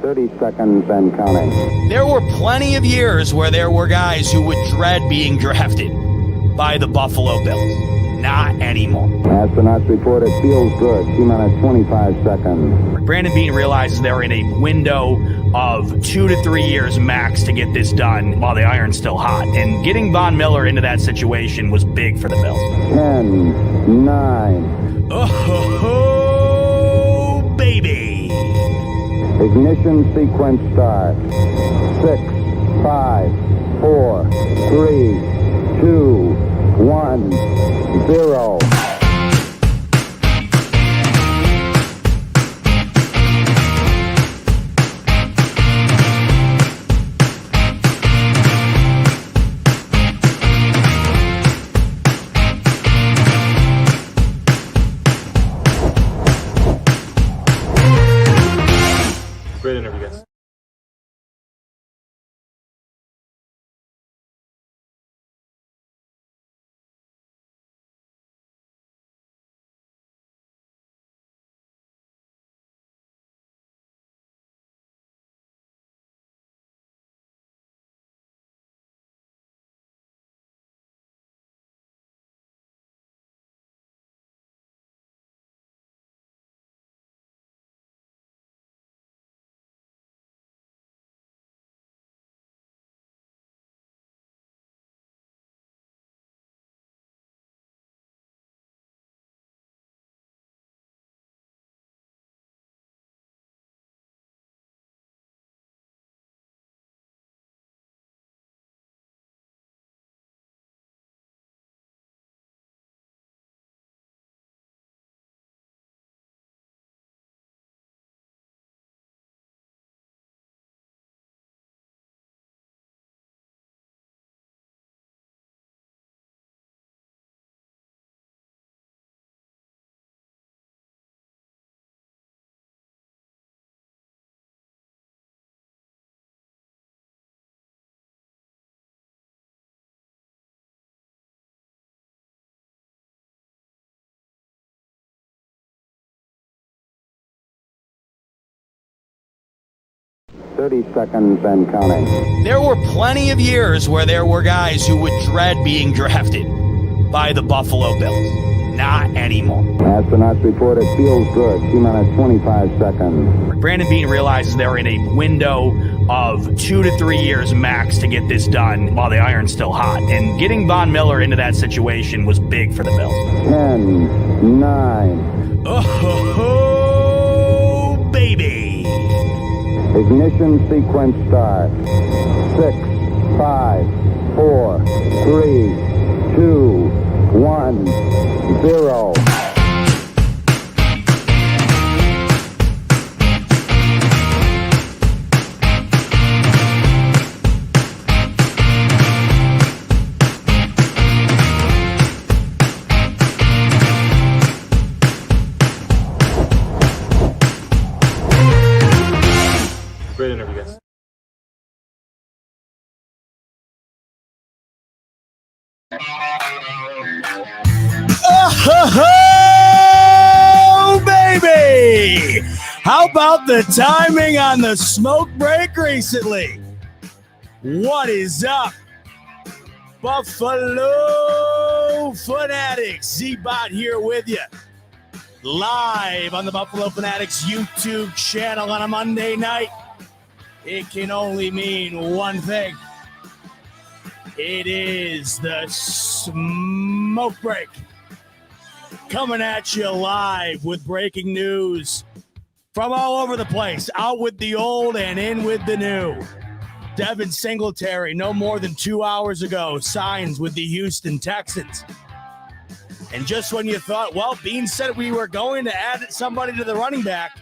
30 seconds and counting. There were plenty of years where there were guys who would dread being drafted by the Buffalo Bills. Not anymore. Astronauts report it feels good. T-minus 25 seconds. Brandon Beane realizes they're in a window of 2 to 3 years max to get this done while the iron's still hot. And getting Von Miller into that situation was big for the Bills. 10, 9. Oh, baby. Ignition sequence start. 6, 5, 4, 3, 2, 1, 0. Great interview, guys. Thirty seconds and counting. There were plenty of years where there were guys who would dread being drafted by the Buffalo Bills. Not anymore. Astronauts report it feels good. T-minus 25 seconds. Brandon Beane realizes they're in a window of 2 to 3 years max to get this done while the iron's still hot. And getting Von Miller into that situation was big for the Bills. 10, 9. Oh, baby. Ignition sequence start. 6, 5, 4, 3, 2, 1, 0. Great interview, guys. Oh, baby! How about the timing on the smoke break recently? What is up, Buffalo Fanatics? Z-Bot here with you, live on the Buffalo Fanatics YouTube channel on a Monday night. It can only mean one thing. It is the smoke break. Coming at you live with breaking news from all over the place. Out with the old and in with the new. Devin Singletary, no more than 2 hours ago, signs with the Houston Texans. And just when you thought, well, Beane said we were going to add somebody to the running back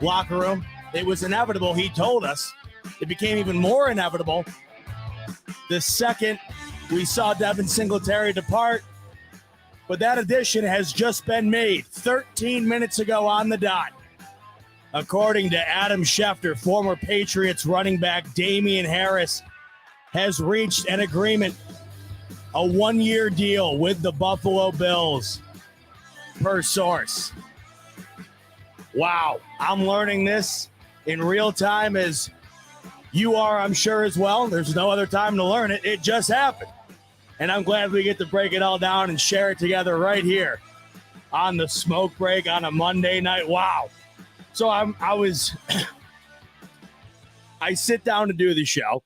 locker room, it was inevitable, he told us. It became even more inevitable the second we saw Devin Singletary depart. But that addition has just been made 13 minutes ago on the dot. According to Adam Schefter, former Patriots running back DAMIEN Harris has reached an agreement, a one-year deal with the Buffalo Bills, per source. Wow, I'm learning this in real time as you are, I'm sure, as well. There's no other time to learn it. It just happened. And I'm glad we get to break it all down and share it together right here on the smoke break on a Monday night. Wow. So I sit down to do the show,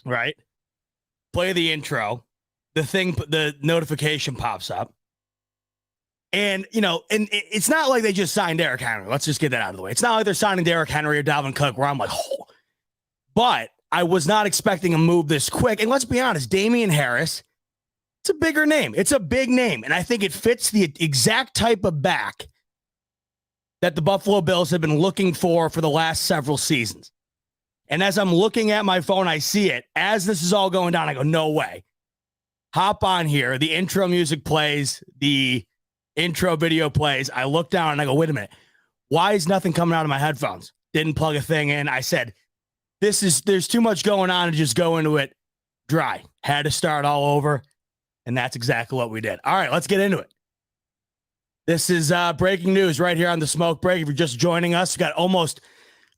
right? Play the intro. The notification pops up. And, and it's not like they just signed Derrick Henry. Let's just get that out of the way. It's not like they're signing Derrick Henry or Dalvin Cook where I'm like, oh. But I was not expecting a move this quick. And let's be honest, Damien Harris, it's a bigger name. It's a big name. And I think it fits the exact type of back that the Buffalo Bills have been looking for the last several seasons. And as I'm looking at my phone, I see it. As this is all going down, I go, no way. Hop on here. The intro music plays. The intro video plays. I look down and I go, wait a minute. Why is nothing coming out of my headphones? Didn't plug a thing in. I said, there's too much going on to just go into it dry. Had to start all over. And that's exactly what we did. All right, let's get into it. This is breaking news right here on the Smoke Break. If you're just joining us, we got almost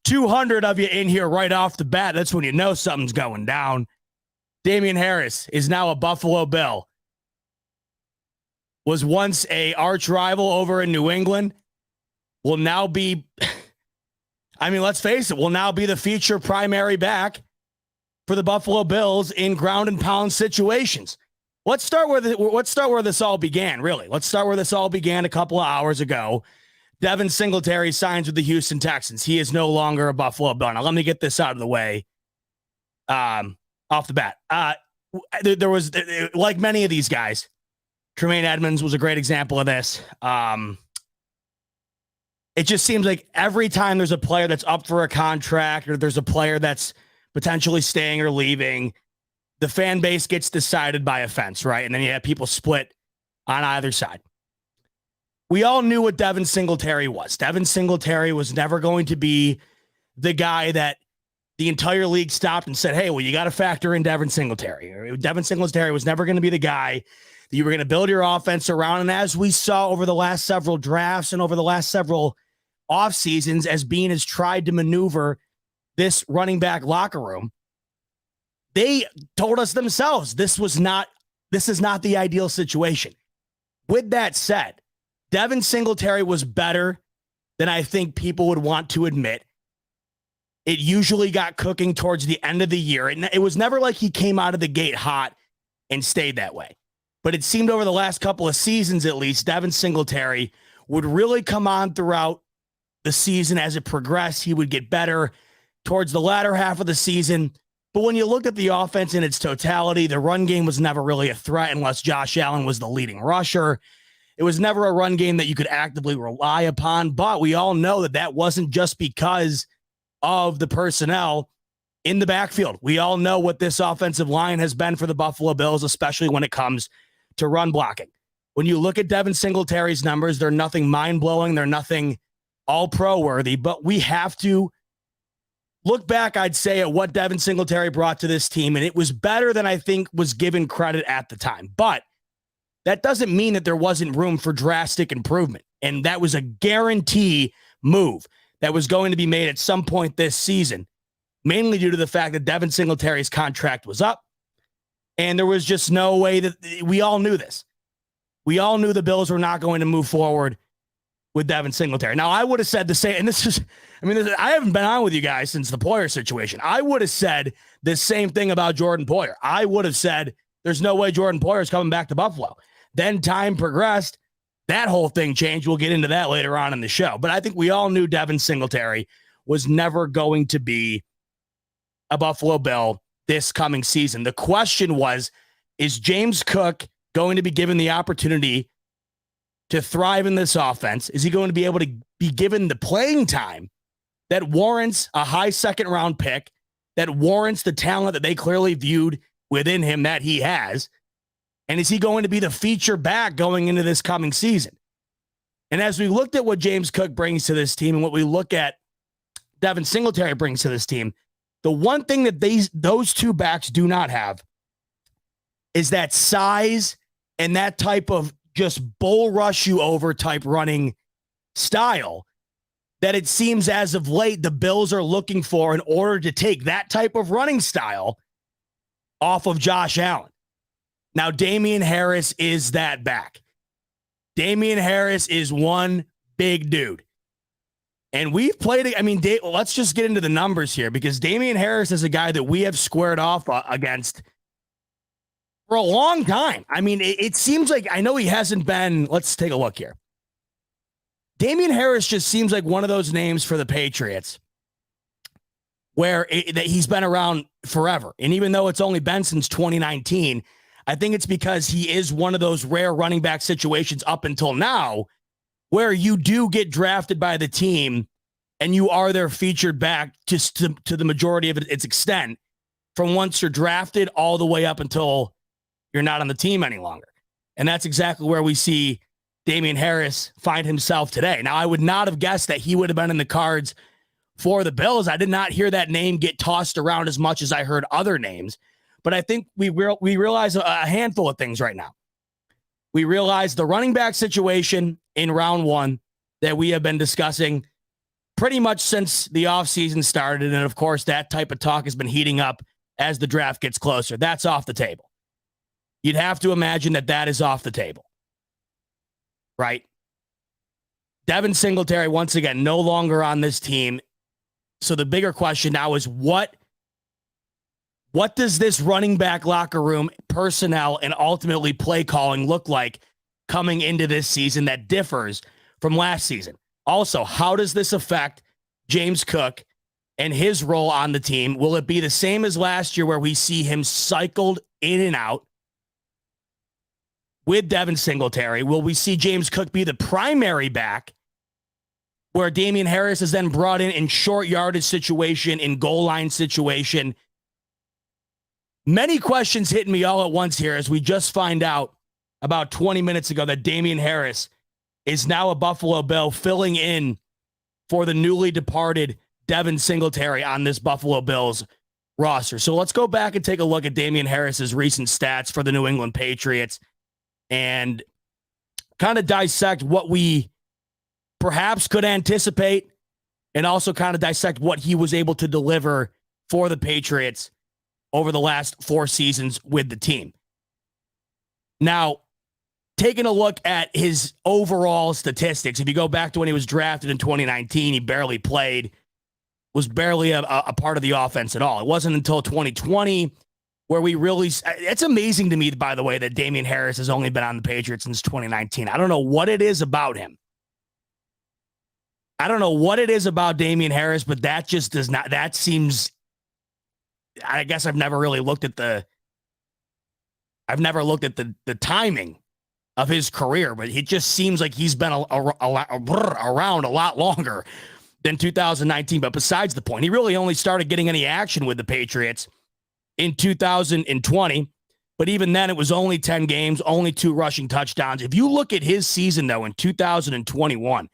200 of you in here right off the bat. That's when you know something's going down. Damien Harris is now a Buffalo Bill. Was once a arch rival over in New England. Will now be, let's face it, will now be the feature primary back for the Buffalo Bills in ground and pound situations. Let's start where this all began, really. Let's start where this all began a couple of hours ago. Devin Singletary signs with the Houston Texans. He is no longer a Buffalo Bill. Now, let me get this out of the way off the bat. There was, like many of these guys, Tremaine Edmonds was a great example of this. It just seems like every time there's a player that's up for a contract or there's a player that's potentially staying or leaving, the fan base gets decided by a fence, right? And then you have people split on either side. We all knew what Devin Singletary was. Devin Singletary was never going to be the guy that the entire league stopped and said, hey, well, you got to factor in Devin Singletary. Devin Singletary was never going to be the guy that you were going to build your offense around. And as we saw over the last several drafts and over the last several off seasons, as Bean has tried to maneuver this running back locker room, they told us themselves this is not the ideal situation. With that said, Devin Singletary was better than I think people would want to admit. It usually got cooking towards the end of the year. And it was never like he came out of the gate hot and stayed that way. But it seemed over the last couple of seasons, at least, Devin Singletary would really come on throughout the season. As it progressed, he would get better towards the latter half of the season. But when you look at the offense in its totality, the run game was never really a threat unless Josh Allen was the leading rusher. It was never a run game that you could actively rely upon. But we all know that wasn't just because of the personnel in the backfield. We all know what this offensive line has been for the Buffalo Bills, especially when it comes to run blocking. When you look at Devin Singletary's numbers, they're nothing mind-blowing. They're nothing all-pro worthy, but we have to look back, I'd say, at what Devin Singletary brought to this team, and it was better than I think was given credit at the time. But that doesn't mean that there wasn't room for drastic improvement, and that was a guarantee move that was going to be made at some point this season, mainly due to the fact that Devin Singletary's contract was up, and there was just no way that we all knew this. We all knew the Bills were not going to move forward with Devin Singletary. Now, I would have said the same, and I haven't been on with you guys since the Poyer situation. I would have said the same thing about Jordan Poyer. I would have said there's no way Jordan Poyer is coming back to Buffalo. Then time progressed. That whole thing changed. We'll get into that later on in the show. But I think we all knew Devin Singletary was never going to be a Buffalo Bill this coming season. The question was, is James Cook going to be given the opportunity to thrive in this offense? Is he going to be able to be given the playing time that warrants a high second round pick, that warrants the talent that they clearly viewed within him that he has? And is he going to be the feature back going into this coming season? And as we looked at what James Cook brings to this team and what we look at Devin Singletary brings to this team, the one thing that those two backs do not have is that size and that type of just bull rush you over type running style that it seems as of late the Bills are looking for in order to take that type of running style off of Josh Allen. Now, Damien Harris is that back. Damien Harris is one big dude. And we've played it. I mean, let's just get into the numbers here, because Damien Harris is a guy that we have squared off against for a long time. I mean, it seems like, I know he hasn't been, let's take a look here. Damien Harris just seems like one of those names for the Patriots where that he's been around forever. And even though it's only been since 2019, I think it's because he is one of those rare running back situations up until now where you do get drafted by the team and you are their featured back just to the majority of its extent from once you're drafted all the way up until you're not on the team any longer. And that's exactly where we see Damien Harris find himself today. Now, I would not have guessed that he would have been in the cards for the Bills. I did not hear that name get tossed around as much as I heard other names. But I think we realize a handful of things right now. We realize the running back situation in round one that we have been discussing pretty much since the offseason started. And of course, that type of talk has been heating up as the draft gets closer. That's off the table. You'd have to imagine that is off the table. Right? Devin Singletary, once again, no longer on this team. So the bigger question now is what does this running back locker room, personnel, and ultimately play calling look like coming into this season that differs from last season? Also, how does this affect James Cook and his role on the team? Will it be the same as last year where we see him cycled in and out with Devin Singletary? Will we see James Cook be the primary back where Damien Harris is then brought in short yardage situation, in goal line situation? Many questions hitting me all at once here as we just find out about 20 minutes ago that Damien Harris is now a Buffalo Bill filling in for the newly departed Devin Singletary on this Buffalo Bills roster. So let's go back and take a look at Damien Harris's recent stats for the New England Patriots and kind of dissect what we perhaps could anticipate and also kind of dissect what he was able to deliver for the Patriots over the last 4 seasons with the team. Now, taking a look at his overall statistics, if you go back to when he was drafted in 2019, he barely played, was barely a part of the offense at all. It wasn't until 2020 where we really, it's amazing to me, by the way, that Damien Harris has only been on the Patriots since 2019. I don't know what it is about him. I don't know what it is about Damien Harris, but that just does not, that seems, I guess I've never really looked at the timing of his career, but it just seems like he's been around a lot longer than 2019. But besides the point, he really only started getting any action with the Patriots in 2020. But even then, it was only 10 games, only 2 rushing touchdowns. If you look at his season, though, in 2021,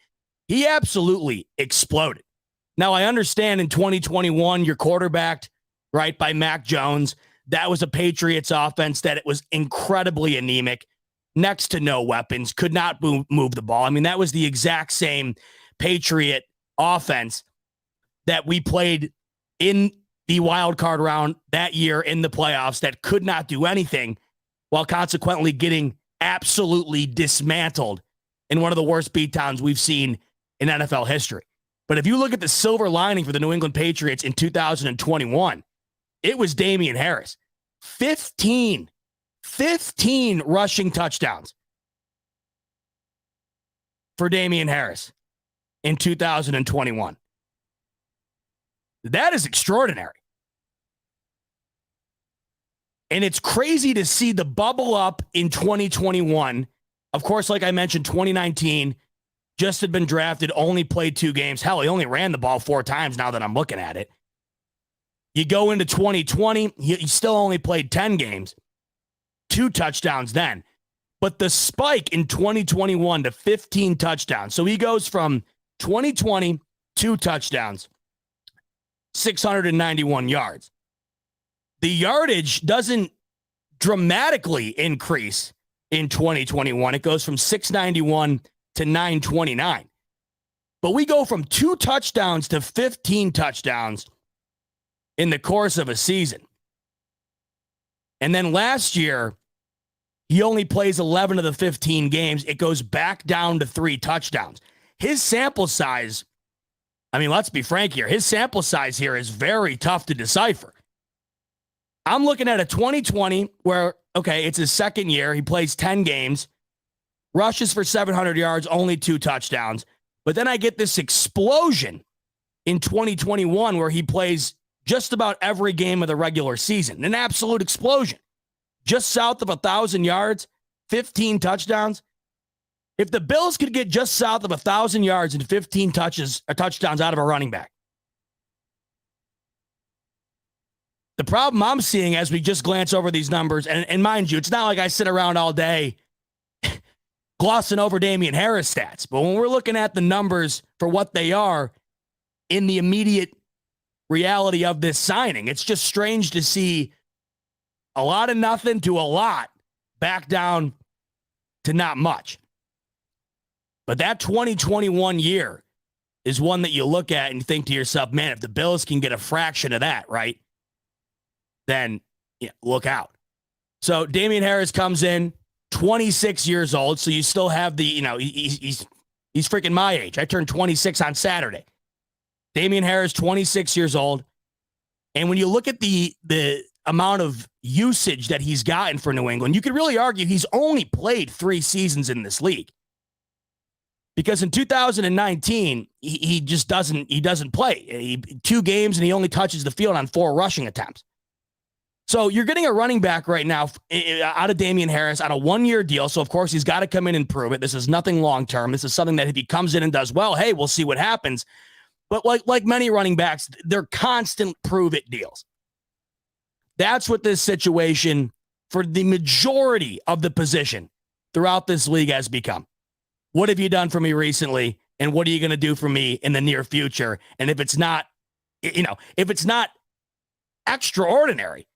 he absolutely exploded. Now, I understand in 2021, you're quarterbacked, right, by Mac Jones. That was a Patriots offense that it was incredibly anemic, next to no weapons, could not move the ball. I mean, that was the exact same Patriot offense that we played in the wild card round that year in the playoffs that could not do anything, while consequently getting absolutely dismantled in one of the worst beatdowns we've seen in NFL history. But if you look at the silver lining for the New England Patriots in 2021, it was Damien Harris. 15 rushing touchdowns for Damien Harris in 2021. That is extraordinary. And it's crazy to see the bubble up in 2021. Of course, like I mentioned, 2019, just had been drafted, only played 2 games. Hell, he only ran the ball 4 times now that I'm looking at it. You go into 2020, he still only played 10 games, 2 touchdowns then. But the spike in 2021 to 15 touchdowns. So he goes from 2020, 2 touchdowns, 691 yards. The yardage doesn't dramatically increase in 2021. It goes from 691 to 929. But we go from 2 touchdowns to 15 touchdowns in the course of a season. And then last year, he only plays 11 of the 15 games. It goes back down to 3 touchdowns. His sample size, I mean, let's be frank here. His sample size here is very tough to decipher. I'm looking at a 2020 where, okay, it's his second year. He plays 10 games, rushes for 700 yards, only 2 touchdowns. But then I get this explosion in 2021 where he plays just about every game of the regular season. An absolute explosion. Just south of 1,000 yards, 15 touchdowns. If the Bills could get just south of 1,000 yards and 15 touchdowns out of a running back. The problem I'm seeing as we just glance over these numbers, and mind you, it's not like I sit around all day glossing over Damien Harris stats. But when we're looking at the numbers for what they are in the immediate reality of this signing, it's just strange to see a lot of nothing to a lot back down to not much. But that 2021 year is one that you look at and think to yourself, man, if the Bills can get a fraction of that, right, then look out. So Damien Harris comes in, 26 years old, so you still have the, he's freaking my age. I turned 26 on Saturday. Damien Harris, 26 years old. And when you look at the amount of usage that he's gotten for New England, you could really argue he's only played 3 seasons in this league. Because in 2019, he just doesn't play. 2 games and he only touches the field on 4 rushing attempts. So you're getting a running back right now out of Damien Harris on a 1-year deal. So of course he's got to come in and prove it. This is nothing long-term. This is something that if he comes in and does well, hey, we'll see what happens. But like many running backs, they're constant prove-it deals. That's what this situation for the majority of the position throughout this league has become. What have you done for me recently? And what are you going to do for me in the near future? And if it's not, if it's not extraordinary,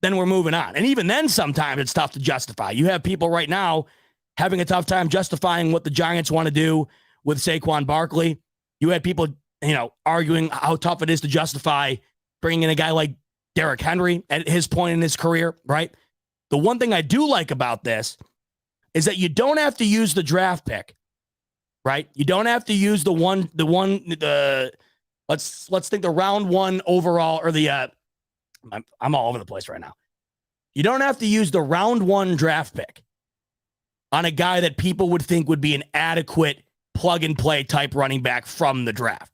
then we're moving on. And even then, sometimes it's tough to justify. You have people right now having a tough time justifying what the Giants want to do with Saquon Barkley. You had people, arguing how tough it is to justify bringing in a guy like Derrick Henry at his point in his career, right? The one thing I do like about this is that you don't have to use the draft pick, right? You don't have to use let's think the round 1 overall or I'm all over the place right now. You don't have to use the round 1 draft pick on a guy that people would think would be an adequate plug-and-play type running back from the draft.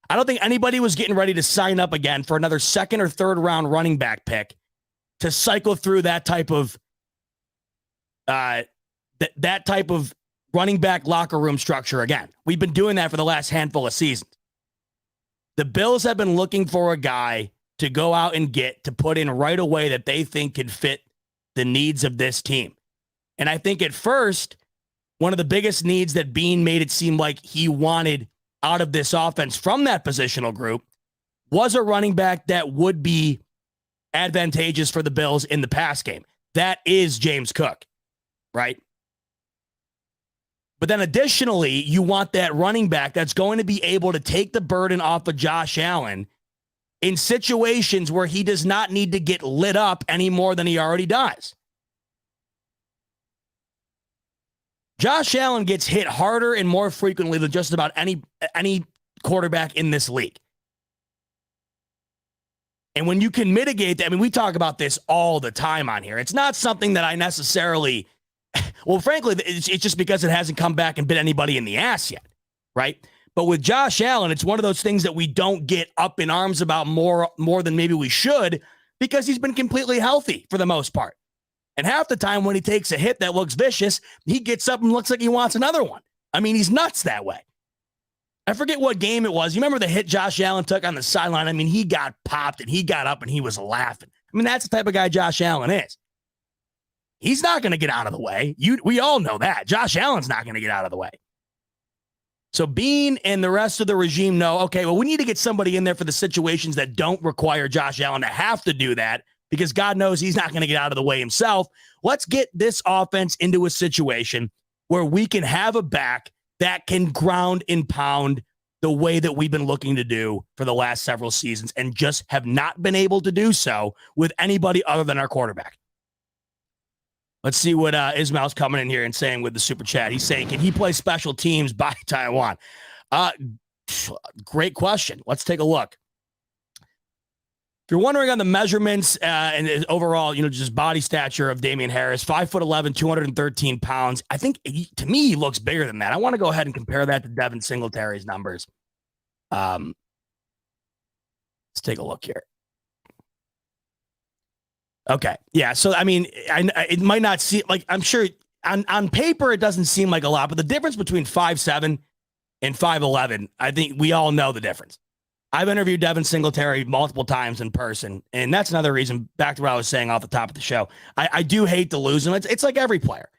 I don't think anybody was getting ready to sign up again for another 2nd or 3rd round running back pick to cycle through that type of that type of running back locker room structure again. We've been doing that for the last handful of seasons. The Bills have been looking for a guy to go out and get to put in right away that they think can fit the needs of this team. And I think at first, one of the biggest needs that Bean made it seem like he wanted out of this offense from that positional group was a running back that would be advantageous for the Bills in the pass game. That is James Cook, right? But then additionally, you want that running back that's going to be able to take the burden off of Josh Allen in situations where he does not need to get lit up any more than he already does. Josh Allen gets hit harder and more frequently than just about any quarterback in this league. And when you can mitigate that, I mean, we talk about this all the time on here. It's not something that I necessarily, well, frankly, it's just because it hasn't come back and bit anybody in the ass yet, right? But with Josh Allen, it's one of those things that we don't get up in arms about more than maybe we should because he's been completely healthy for the most part. And half the time when he takes a hit that looks vicious, he gets up and looks like he wants another one. I mean, he's nuts that way. I forget what game it was. You remember the hit Josh Allen took on the sideline? I mean, he got popped and he got up and he was laughing. I mean, that's the type of guy Josh Allen is. He's not going to get out of the way. We all know that. Josh Allen's not going to get out of the way. So Bean and the rest of the regime know, okay, well, we need to get somebody in there for the situations that don't require Josh Allen to have to do that because God knows he's not going to get out of the way himself. Let's get this offense into a situation where we can have a back that can ground and pound the way that we've been looking to do for the last several seasons and just have not been able to do so with anybody other than our quarterback. Let's see what Ismail's coming in here and saying with the super chat. He's saying, can he play special teams by Taiwan? Great question. Let's take a look. If you're wondering on the measurements and his overall, just body stature of Damien Harris, 5'11", 213 pounds. I think to me, he looks bigger than that. I want to go ahead and compare that to Devin Singletary's numbers. Let's take a look here. Okay. Yeah. So, I mean, it might not seem like, I'm sure on paper, it doesn't seem like a lot, but the difference between 5'7" and 5'11", I think we all know the difference. I've interviewed Devin Singletary multiple times in person, and that's another reason, back to what I was saying off the top of the show, I do hate to lose him. It's like every player.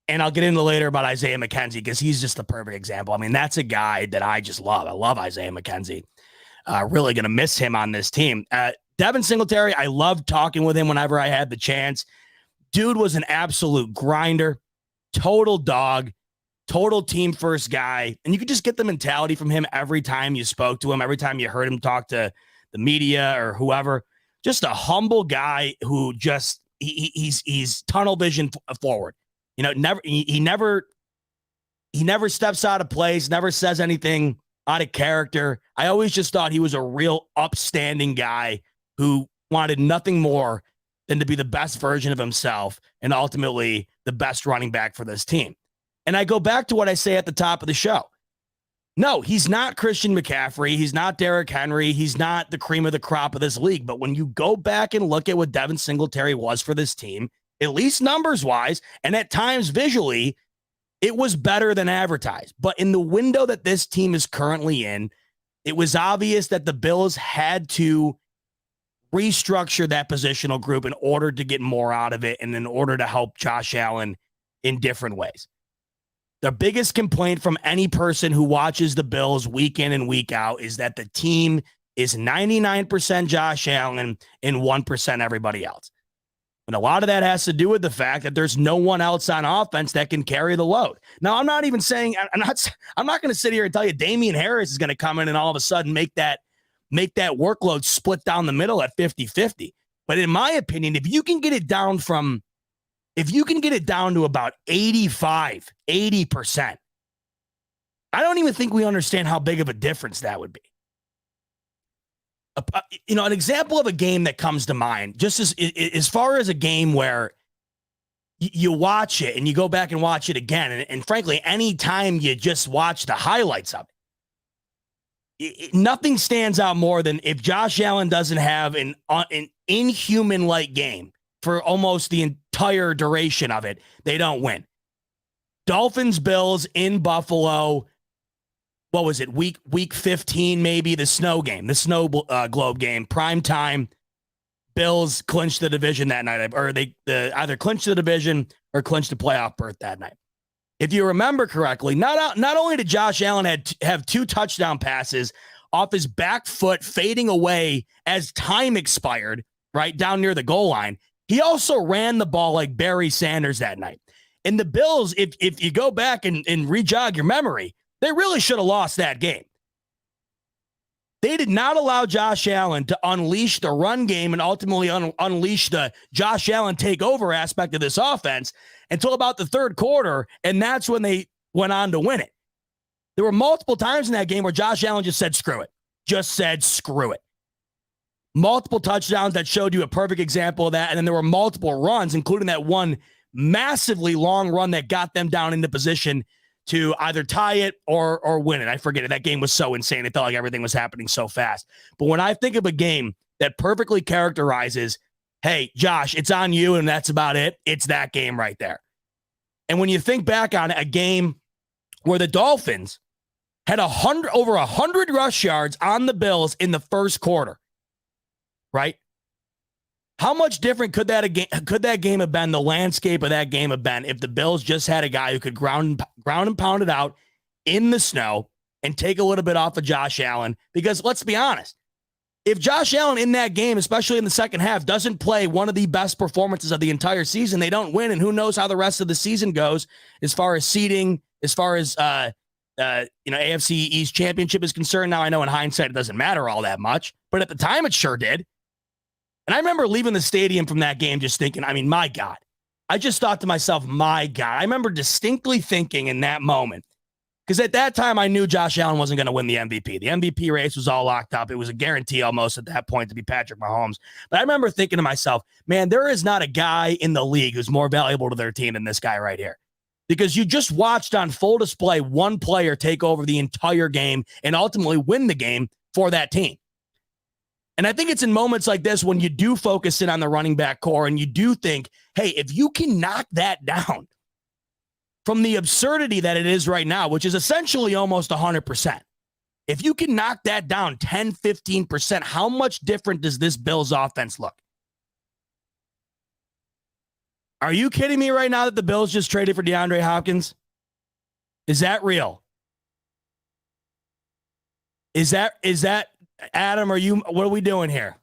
And I'll get into later about Isaiah McKenzie because he's just the perfect example. I mean, that's a guy that I just love. I love Isaiah McKenzie. Really going to miss him on this team. Devin Singletary, I loved talking with him whenever I had the chance. Dude was an absolute grinder, total dog, total team first guy. And you could just get the mentality from him every time you spoke to him, every time you heard him talk to the media or whoever. Just a humble guy who just he's tunnel vision forward. He never steps out of place, never says anything out of character. I always just thought he was a real upstanding guy who wanted nothing more than to be the best version of himself and ultimately the best running back for this team. And I go back to what I say at the top of the show. No, he's not Christian McCaffrey. He's not Derrick Henry. He's not the cream of the crop of this league. But when you go back and look at what Devin Singletary was for this team, at least numbers-wise, and at times visually, it was better than advertised. But in the window that this team is currently in, it was obvious that the Bills had to restructure that positional group in order to get more out of it and in order to help Josh Allen in different ways. The biggest complaint from any person who watches the Bills week in and week out is that the team is 99% Josh Allen and 1% everybody else. And a lot of that has to do with the fact that there's no one else on offense that can carry the load. Now, I'm not even saying, I'm not going to sit here and tell you Damien Harris is going to come in and all of a sudden make that workload split down the middle at 50-50. But in my opinion, if you can get it down to about 80%, I don't even think we understand how big of a difference that would be. An example of a game that comes to mind, just as far as a game where you watch it and you go back and watch it again, and frankly, anytime you just watch the highlights of it, nothing stands out more than if Josh Allen doesn't have an inhuman-like game for almost the entire duration of it, they don't win. Dolphins, Bills in Buffalo. What was it? Week 15, maybe the snow game, the snow globe game, prime time. Bills clinched the division that night, or they either clinched the division or clinched the playoff berth that night. If you remember correctly, not only did Josh Allen have 2 touchdown passes off his back foot fading away as time expired, right down near the goal line, he also ran the ball like Barry Sanders that night. And the Bills, if you go back and re-jog your memory, they really should have lost that game. They did not allow Josh Allen to unleash the run game and ultimately unleash the Josh Allen takeover aspect of this offense until about the third quarter, and that's when they went on to win it. There were multiple times in that game where Josh Allen just said, screw it. Just said, screw it. Multiple touchdowns that showed you a perfect example of that, and then there were multiple runs, including that one massively long run that got them down into position to either tie it or win it. I forget it. That game was so insane. It felt like everything was happening so fast. But when I think of a game that perfectly characterizes, hey, Josh, it's on you and that's about it, it's that game right there. And when you think back on it, a game where the Dolphins had over 100 rush yards on the Bills in the first quarter, right? How much different could that game have been, the landscape of that game have been, if the Bills just had a guy who could ground and pound it out in the snow and take a little bit off of Josh Allen? Because let's be honest, if Josh Allen in that game, especially in the second half, doesn't play one of the best performances of the entire season, they don't win, and who knows how the rest of the season goes as far as seeding as far as AFC East Championship is concerned. Now I know in hindsight it doesn't matter all that much, but at the time it sure did. And I remember leaving the stadium from that game just thinking, I mean, my God. I just thought to myself, my God. I remember distinctly thinking in that moment, because at that time I knew Josh Allen wasn't going to win the MVP. The MVP race was all locked up. It was a guarantee almost at that point to be Patrick Mahomes. But I remember thinking to myself, man, there is not a guy in the league who's more valuable to their team than this guy right here. Because you just watched on full display one player take over the entire game and ultimately win the game for that team. And I think it's in moments like this when you do focus in on the running back core and you do think, hey, if you can knock that down from the absurdity that it is right now, which is essentially almost 100%, if you can knock that down 10, 15%, how much different does this Bills offense look? Are you kidding me right now that the Bills just traded for DeAndre Hopkins? Is that real? Is that Adam, what are we doing here?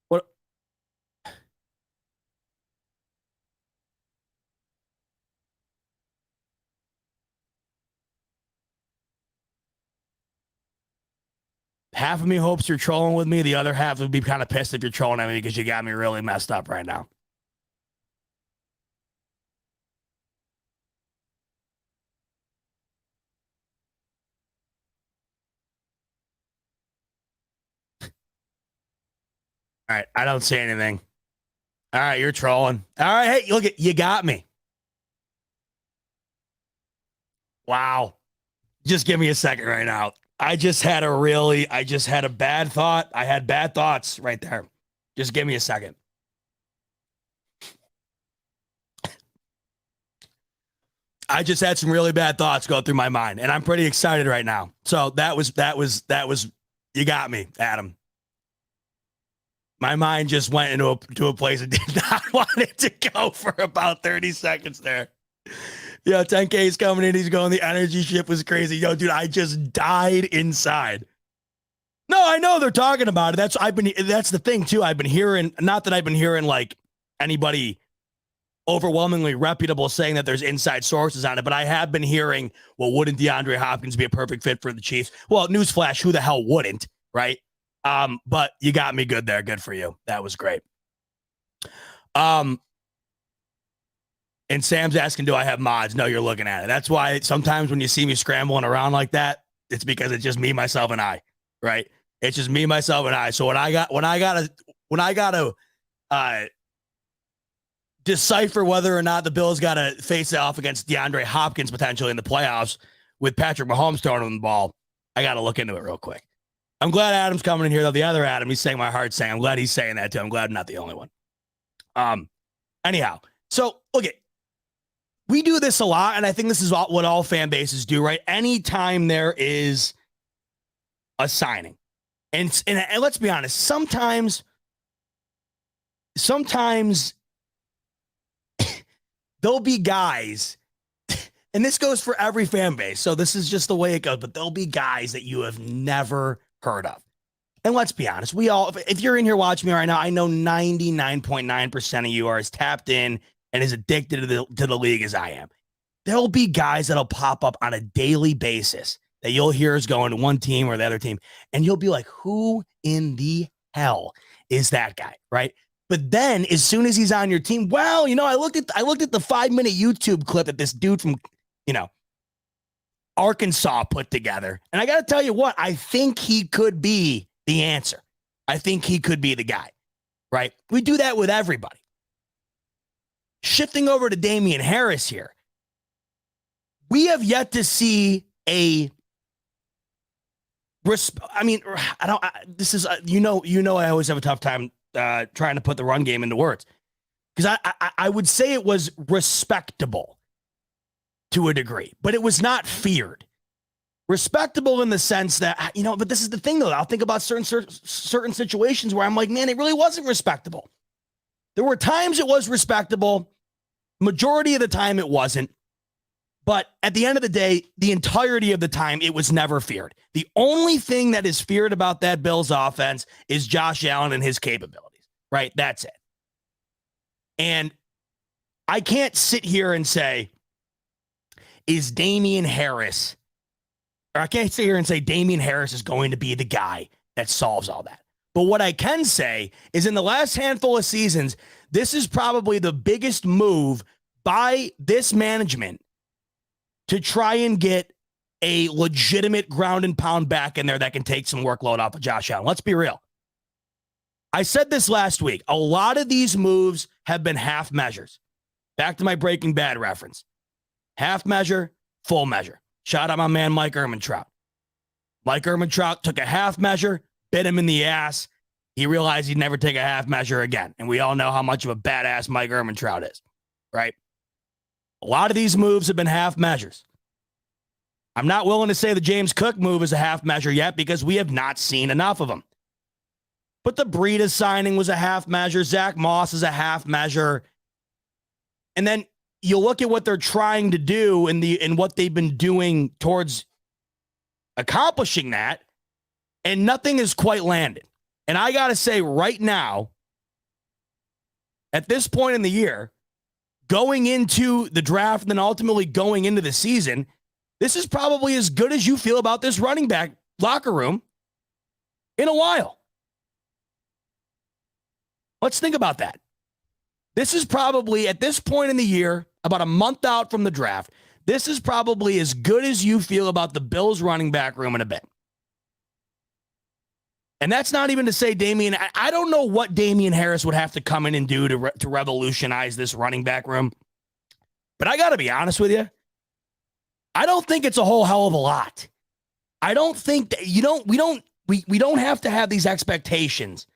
What? Half of me hopes you're trolling with me. The other half would be kind of pissed if you're trolling at me because you got me really messed up right now. All right, I don't say anything. All right, you're trolling. All right, hey, look, you got me. Wow. Just give me a second right now. I just had a bad thought. I had bad thoughts right there. Just give me a second. I just had some really bad thoughts go through my mind, and I'm pretty excited right now. So that was, you got me, Adam. My mind just went into a place it did not want it to go for about 30 seconds there. Yo, 10K is coming in. He's going, the energy ship was crazy. Yo, dude, I just died inside. No, I know they're talking about it. That's the thing too. I've been hearing, not that I've been hearing like anybody overwhelmingly reputable saying that there's inside sources on it, but I have been hearing, well, wouldn't DeAndre Hopkins be a perfect fit for the Chiefs? Well, newsflash, who the hell wouldn't, right? But you got me good there. Good for you. That was great. And Sam's asking, do I have mods? No, you're looking at it. That's why sometimes when you see me scrambling around like that, it's because it's just me, myself, and I, right? It's just me, myself, and I. So when I gotta decipher whether or not the Bills got to face it off against DeAndre Hopkins potentially in the playoffs with Patrick Mahomes throwing him the ball, I got to look into it real quick. I'm glad Adam's coming in here, though. The other Adam, he's saying my heart's saying. I'm glad he's saying that, too. I'm glad I'm not the only one. Anyhow, so, look, we do this a lot, and I think this is what all fan bases do, right? Anytime there is a signing. And let's be honest, sometimes there'll be guys, and this goes for every fan base, so this is just the way it goes, but there'll be guys that you have never heard of. And let's be honest, we all, if you're in here watching me right now, I know 99.9% of you are as tapped in and as addicted to the league as I am. There'll be guys that'll pop up on a daily basis that you'll hear is going to one team or the other team, and you'll be like, who in the hell is that guy, right? But then as soon as he's on your team, well, I looked at the 5-minute YouTube clip that this dude from, Arkansas put together. And I got to tell you what, I think he could be the answer. I think he could be the guy, right? We do that with everybody. Shifting over to Damien Harris here. We have yet to see I always have a tough time trying to put the run game into words, because I would say it was respectable to a degree, but it was not feared. Respectable in the sense that, but this is the thing though. I'll think about certain situations where I'm like, man, it really wasn't respectable. There were times it was respectable. Majority of the time it wasn't. But at the end of the day, the entirety of the time, it was never feared. The only thing that is feared about that Bills offense is Josh Allen and his capabilities, right? That's it. And I can't sit here and say, is Damien Harris, or I can't sit here and say Damien Harris is going to be the guy that solves all that. But what I can say is in the last handful of seasons, this is probably the biggest move by this management to try and get a legitimate ground and pound back in there that can take some workload off of Josh Allen. Let's be real. I said this last week. A lot of these moves have been half measures. Back to my Breaking Bad reference. Half measure, full measure. Shout out my man Mike Ehrmantraut. Mike Ehrmantraut took a half measure, bit him in the ass. He realized he'd never take a half measure again. And we all know how much of a badass Mike Ehrmantraut is, right? A lot of these moves have been half measures. I'm not willing to say the James Cook move is a half measure yet because we have not seen enough of them. But the Breida signing was a half measure. Zach Moss is a half measure. And then you look at what they're trying to do and what they've been doing towards accomplishing that, and nothing has quite landed. And I got to say right now, at this point in the year, going into the draft and then ultimately going into the season, this is probably as good as you feel about this running back locker room in a while. Let's think about that. This is probably, at this point in the year, about a month out from the draft, this is probably as good as you feel about the Bills running back room in a bit. And that's not even to say Damien. I don't know what Damien Harris would have to come in and do to revolutionize this running back room. But I got to be honest with you. I don't think it's a whole hell of a lot. I don't think that we don't have to have these expectations,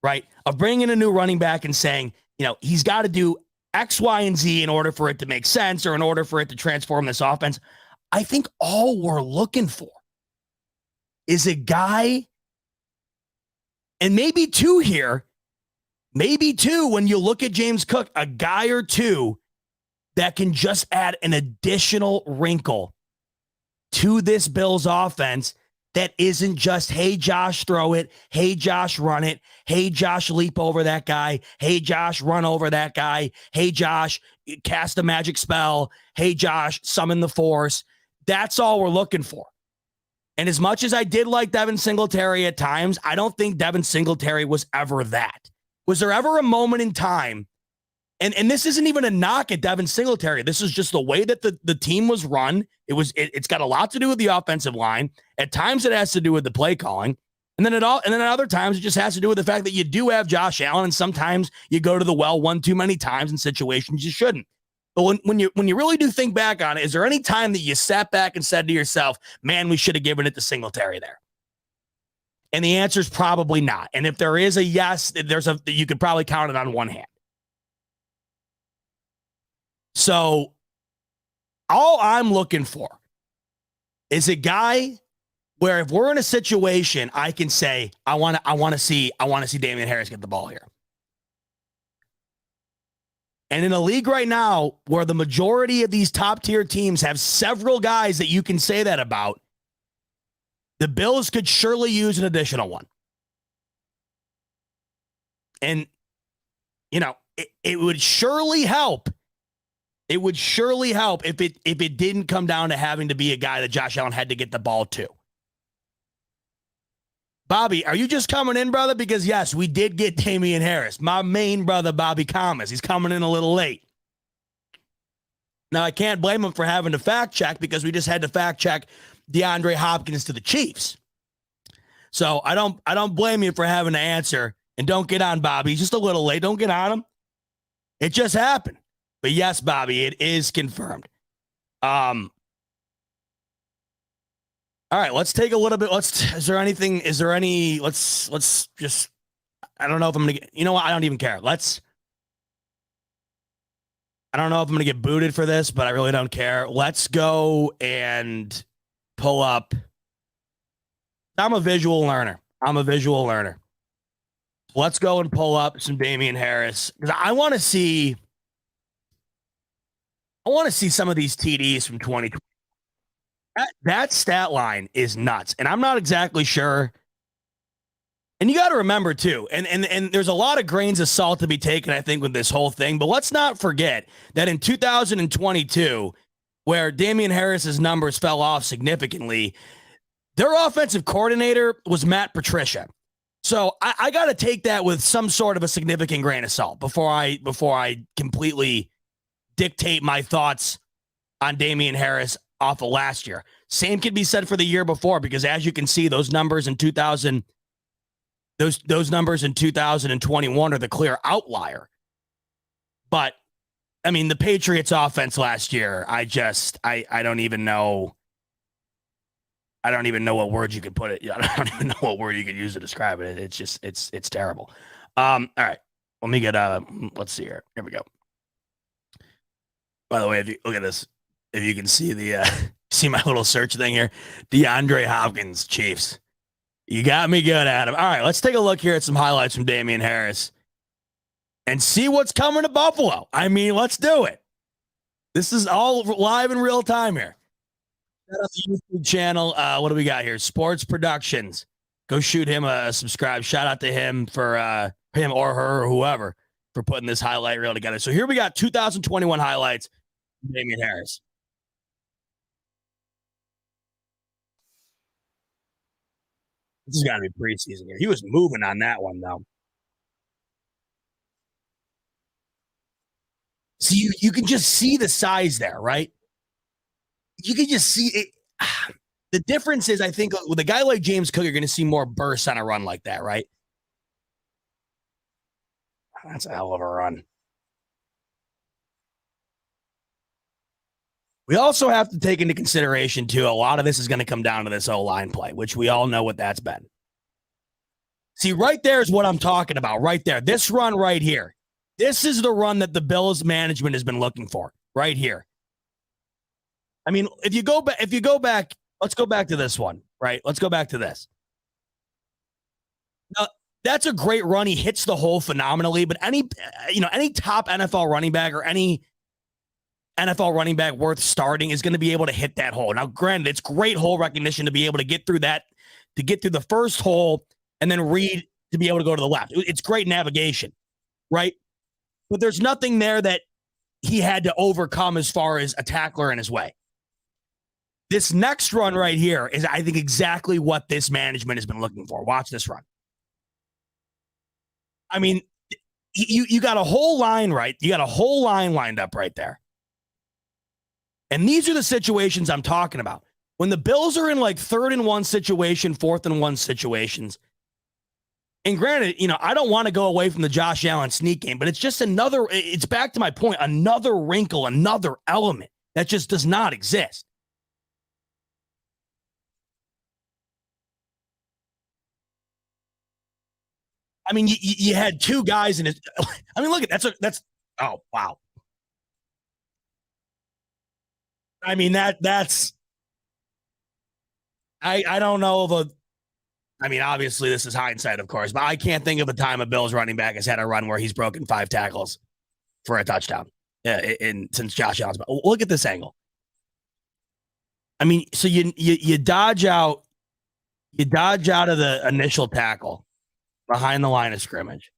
right, of bringing a new running back and saying, he's got to do X, Y, and Z in order for it to make sense or in order for it to transform this offense. I think all we're looking for is a guy, and maybe two here, maybe two when you look at James Cook, a guy or two that can just add an additional wrinkle to this Bills offense that isn't just, hey, Josh, throw it. Hey, Josh, run it. Hey, Josh, leap over that guy. Hey, Josh, run over that guy. Hey, Josh, cast a magic spell. Hey, Josh, summon the force. That's all we're looking for. And as much as I did like Devin Singletary at times, I don't think Devin Singletary was ever that. Was there ever a moment in time? And this isn't even a knock at Devin Singletary. This is just the way that the team was run. It's got a lot to do with the offensive line. At times it has to do with the play calling. And then at other times it just has to do with the fact that you do have Josh Allen, and sometimes you go to the well one too many times in situations you shouldn't. But when you really do think back on it, is there any time that you sat back and said to yourself, man, we should have given it to Singletary there? And the answer is probably not. And if there is a yes, you could probably count it on one hand. So all I'm looking for is a guy where if we're in a situation, I can say, I want to see Damien Harris get the ball here. And in a league right now where the majority of these top tier teams have several guys that you can say that about, the Bills could surely use an additional one. And, it would surely help. It would surely help if it didn't come down to having to be a guy that Josh Allen had to get the ball to. Bobby, are you just coming in, brother? Because, yes, we did get Damien Harris. My main brother, Bobby Thomas. He's coming in a little late. Now, I can't blame him for having to fact check because we just had to fact check DeAndre Hopkins to the Chiefs. So I don't blame you for having to answer. And don't get on Bobby. He's just a little late. Don't get on him. It just happened. But yes, Bobby, it is confirmed. All right, let's take a little bit. Let's just, I don't know if I'm going to get, you know what? I don't even care. I don't know if I'm going to get booted for this, but I really don't care. Let's go and pull up. I'm a visual learner. Let's go and pull up some Damien Harris because I want to see some of these TDs from 2020. That stat line is nuts. And I'm not exactly sure. And you got to remember too, and there's a lot of grains of salt to be taken, I think, with this whole thing. But let's not forget that in 2022, where Damien Harris's numbers fell off significantly, their offensive coordinator was Matt Patricia. So I got to take that with some sort of a significant grain of salt before I completely dictate my thoughts on Damien Harris off of last year. Same can be said for the year before, because as you can see, those numbers in 2021 are the clear outlier. But I mean, the Patriots offense last year, I don't even know. I don't even know what words you could put it. I don't even know what word you could use to describe it. It's just, it's terrible. All right. Let me get, let's see here. Here we go. By the way, if you look at this, if you can see see my little search thing here, DeAndre Hopkins, Chiefs. You got me good, Adam. All right. Let's take a look here at some highlights from Damien Harris and see what's coming to Buffalo. I mean, let's do it. This is all live in real time here. Shout out the YouTube channel. What do we got here? Sports Productions. Go shoot him a subscribe. Shout out to him for him or her or whoever for putting this highlight reel together. So here we got 2021 highlights. Damien Harris. This has got to be preseason here. He was moving on that one though. See, you can just see the size there, right? You can just see it. The difference is, I think, with a guy like James Cook, you're going to see more bursts on a run like that, right? That's a hell of a run. We also have to take into consideration, too, a lot of this is going to come down to this O-line play, which we all know what that's been. See, right there is what I'm talking about, right there. This run right here. This is the run that the Bills management has been looking for, right here. I mean, if you go back, let's go back to this one, right? Let's go back to this. Now, that's a great run. He hits the hole phenomenally, but any top NFL running back or any NFL running back worth starting is going to be able to hit that hole. Now, granted, it's great hole recognition to be able to get through that, to get through the first hole and then read to be able to go to the left. It's great navigation, right? But there's nothing there that he had to overcome as far as a tackler in his way. This next run right here is, I think, exactly what this management has been looking for. Watch this run. I mean, you got a whole line, right? You got a whole line lined up right there. And these are the situations I'm talking about. When the Bills are in like 3rd and 1 situation, 4th and 1 situations, and granted, I don't want to go away from the Josh Allen sneak game, but it's just it's back to my point, another wrinkle, another element that just does not exist. I mean, you had two guys in it. I mean, look at that's. Oh wow. I mean that's. I don't know of a. I mean, obviously this is hindsight, of course, but I can't think of a time a Bills running back has had a run where he's broken 5 tackles for a touchdown. Since Josh Allen's. Look at this angle. I mean, so you dodge out. You dodge out of the initial tackle. Behind the line of scrimmage.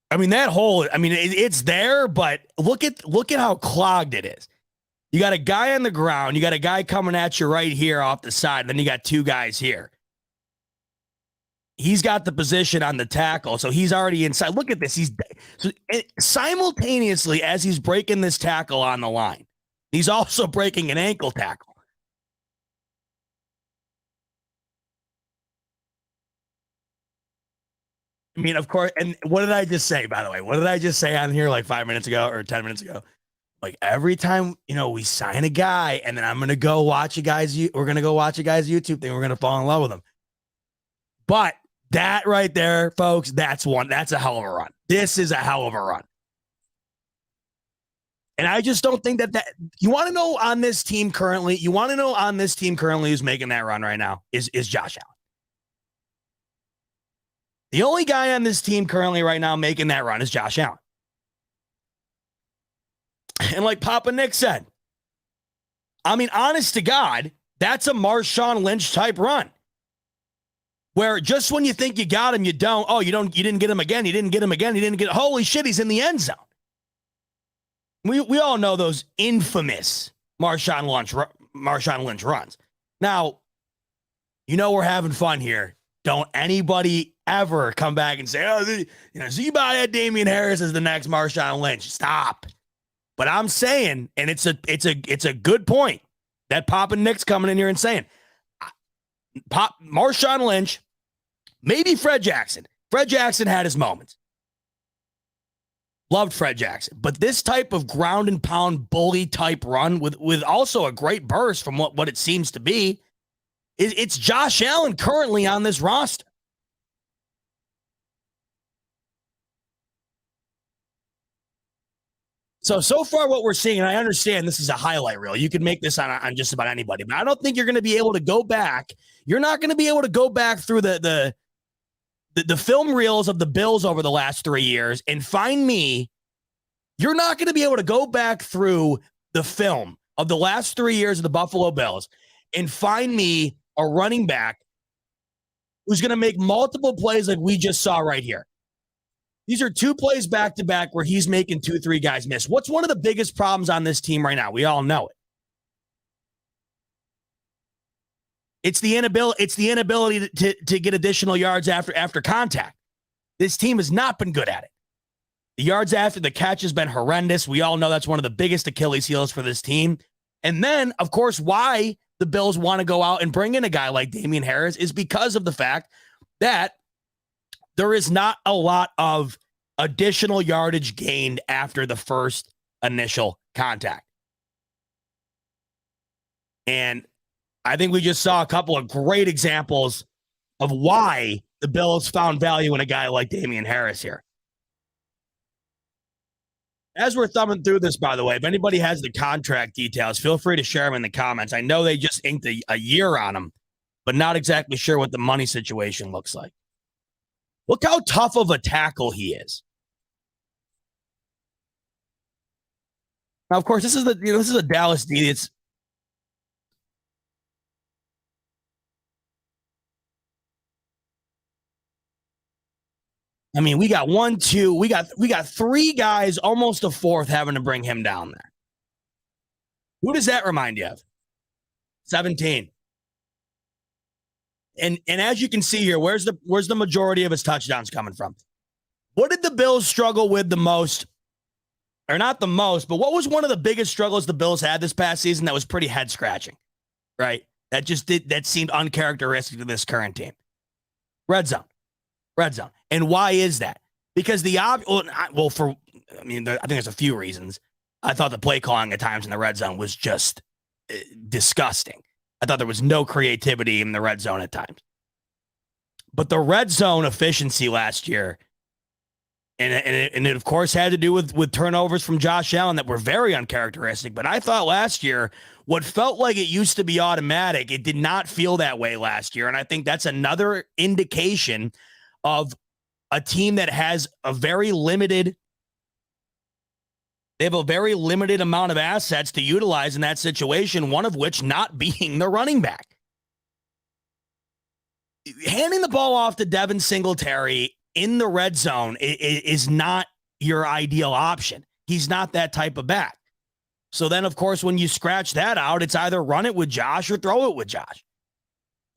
I mean, that hole, I mean, it's there, but look at how clogged it is. You got a guy on the ground. You got a guy coming at you right here off the side. Then you got 2 guys here. He's got the position on the tackle, so he's already inside. Look at this. Simultaneously as he's breaking this tackle on the line, he's also breaking an ankle tackle. I mean, of course, and what did I just say, by the way? What did I just say on here like 5 minutes ago or 10 minutes ago? Like every time, we sign a guy and then I'm going to go watch we're going to go watch a guy's YouTube thing. We're going to fall in love with him. But that right there, folks, that's a hell of a run. This is a hell of a run. And I just don't think that you want to know on this team currently who's making that run right now is Josh Allen. The only guy on this team currently right now making that run is Josh Allen. And like Papa Nick said, I mean, honest to God, that's a Marshawn Lynch type run. Where just when you think you got him, you don't. Oh, you didn't get him again. You didn't get him again. You didn't get. Holy shit, he's in the end zone. We all know those infamous Marshawn Lynch runs. Now, we're having fun here. Don't anybody ever come back and say, oh, Z-Bot had Damien Harris as the next Marshawn Lynch. Stop. But I'm saying, and it's a good point that Pop and Nick's coming in here and saying, Marshawn Lynch, maybe Fred Jackson. Fred Jackson had his moments. Loved Fred Jackson. But this type of ground and pound bully type run with also a great burst from what it seems to be, it's Josh Allen currently on this roster. So far what we're seeing, and I understand this is a highlight reel. You can make this on just about anybody, but I don't think you're going to be able to go back. You're not going to be able to go back through the film reels of the Bills over the last 3 years and find me. You're not going to be able to go back through the film of the last 3 years of the Buffalo Bills and find me a running back who's going to make multiple plays like we just saw right here. These are 2 plays back-to-back where he's making 2-3 guys miss. What's one of the biggest problems on this team right now? We all know it. It's the inability to get additional yards after contact. This team has not been good at it. The yards after the catch has been horrendous. We all know that's one of the biggest Achilles heels for this team. And then, of course, why the Bills want to go out and bring in a guy like Damien Harris is because of the fact that there is not a lot of additional yardage gained after the first initial contact. And I think we just saw a couple of great examples of why the Bills found value in a guy like Damien Harris here. As we're thumbing through this, by the way, if anybody has the contract details, feel free to share them in the comments. I know they just inked a year on them, but not exactly sure what the money situation looks like. Look how tough of a tackle he is. Now, of course, this is a Dallas D. We got 1, 2, we got 3 guys, almost a fourth, having to bring him down there. Who does that remind you of? 17. And as you can see here, where's the majority of his touchdowns coming from? What did the Bills struggle with the most? Or not the most, but what was one of the biggest struggles the Bills had this past season that was pretty head scratching, right? That seemed uncharacteristic to this current team. Red zone. And why is that? Because I think there's a few reasons. I thought the play calling at times in the red zone was just disgusting. I thought there was no creativity in the red zone at times. But the red zone efficiency last year, and it of course had to do with turnovers from Josh Allen that were very uncharacteristic. But I thought last year, what felt like it used to be automatic, it did not feel that way last year. And I think that's another indication of a team that has a very limited amount of assets to utilize in that situation, one of which not being the running back. Handing the ball off to Devin Singletary in the red zone is not your ideal option. He's not that type of back. So then, of course, when you scratch that out, it's either run it with Josh or throw it with Josh.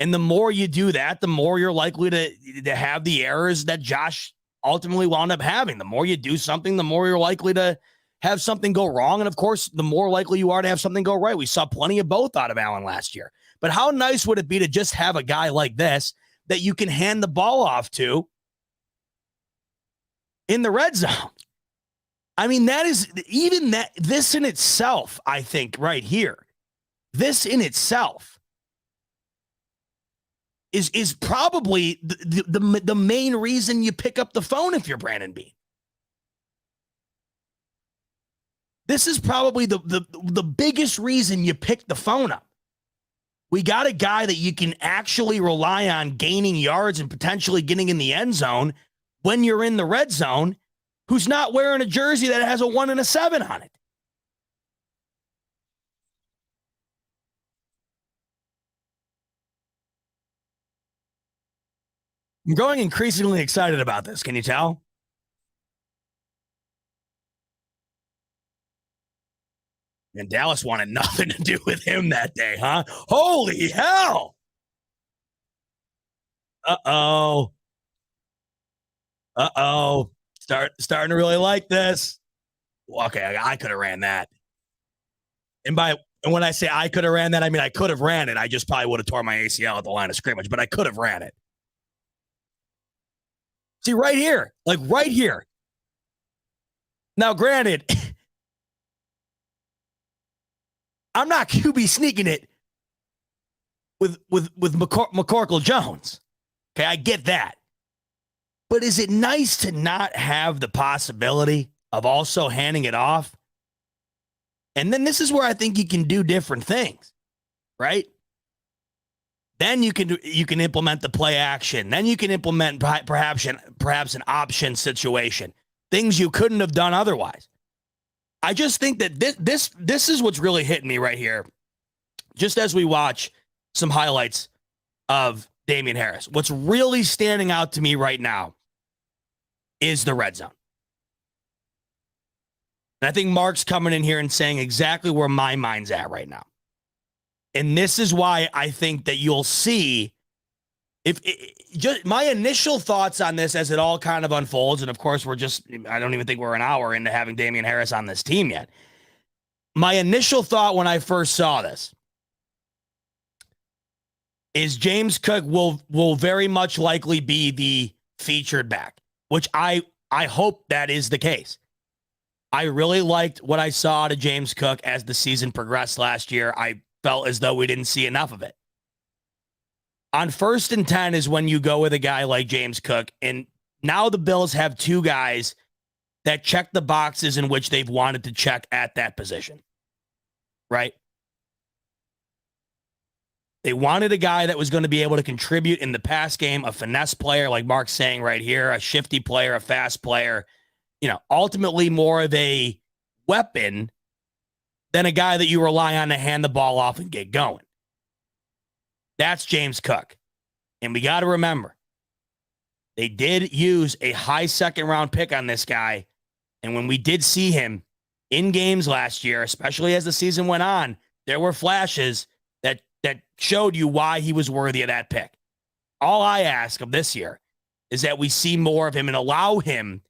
And the more you do that, the more you're likely to have the errors that Josh ultimately wound up having. The more you do something, the more you're likely to have something go wrong. And of course, the more likely you are to have something go right. We saw plenty of both out of Allen last year. But how nice would it be to just have a guy like this that you can hand the ball off to in the red zone? That is even that. This in itself, I think right here, this in itself is probably the main reason you pick up the phone if you're Brandon Beane. This is probably the biggest reason you pick the phone up. We got a guy that you can actually rely on gaining yards and potentially getting in the end zone when you're in the red zone, who's not wearing a jersey that has a 1 and a 7 on it. I'm growing increasingly excited about this. Can you tell? And Dallas wanted nothing to do with him that day, huh? Holy hell! Uh-oh. Uh-oh. Starting to really like this. Well, okay, I could have ran that. And when I say I could have ran that, I mean I could have ran it. I just probably would have torn my ACL at the line of scrimmage, but I could have ran it. See, right here. Like right here. Now, granted, I'm not QB sneaking it with McCorkle Jones. Okay, I get that. But is it nice to not have the possibility of also handing it off? And then this is where I think you can do different things, right? Then you can implement the play action. Then you can implement perhaps an option situation, things you couldn't have done otherwise. I just think that this is what's really hitting me right here. Just as we watch some highlights of Damien Harris, what's really standing out to me right now is the red zone. And I think Mark's coming in here and saying exactly where my mind's at right now. And this is why I think that you'll see just my initial thoughts on this as it all kind of unfolds. And of course, I don't even think we're an hour into having Damien Harris on this team yet. My initial thought when I first saw this is James Cook will very much likely be the featured back, which I hope that is the case. I really liked what I saw to James Cook as the season progressed last year. I felt as though we didn't see enough of it. On 1st and 10 is when you go with a guy like James Cook. And now the Bills have two guys that check the boxes in which they've wanted to check at that position. Right? They wanted a guy that was going to be able to contribute in the pass game, a finesse player, like Mark's saying right here, a shifty player, a fast player, ultimately more of a weapon than a guy that you rely on to hand the ball off and get going. That's James Cook. And we got to remember, they did use a high second-round pick on this guy. And when we did see him in games last year, especially as the season went on, there were flashes that showed you why he was worthy of that pick. All I ask of this year is that we see more of him and allow him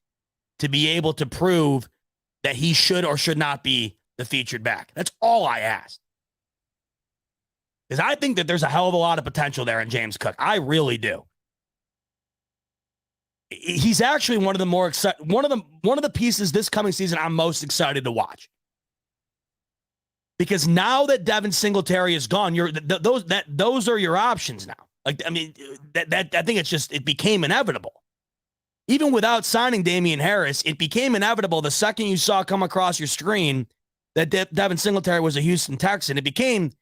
to be able to prove that he should or should not be the featured back. That's all I ask. Because I think that there's a hell of a lot of potential there in James Cook. I really do. He's actually one of the more one of the pieces this coming season I'm most excited to watch. Because now that Devin Singletary is gone, those are your options now. Like, I mean, that I think it became inevitable. Even without signing Damien Harris, it became inevitable the second you saw come across your screen that Devin Singletary was a Houston Texan. It became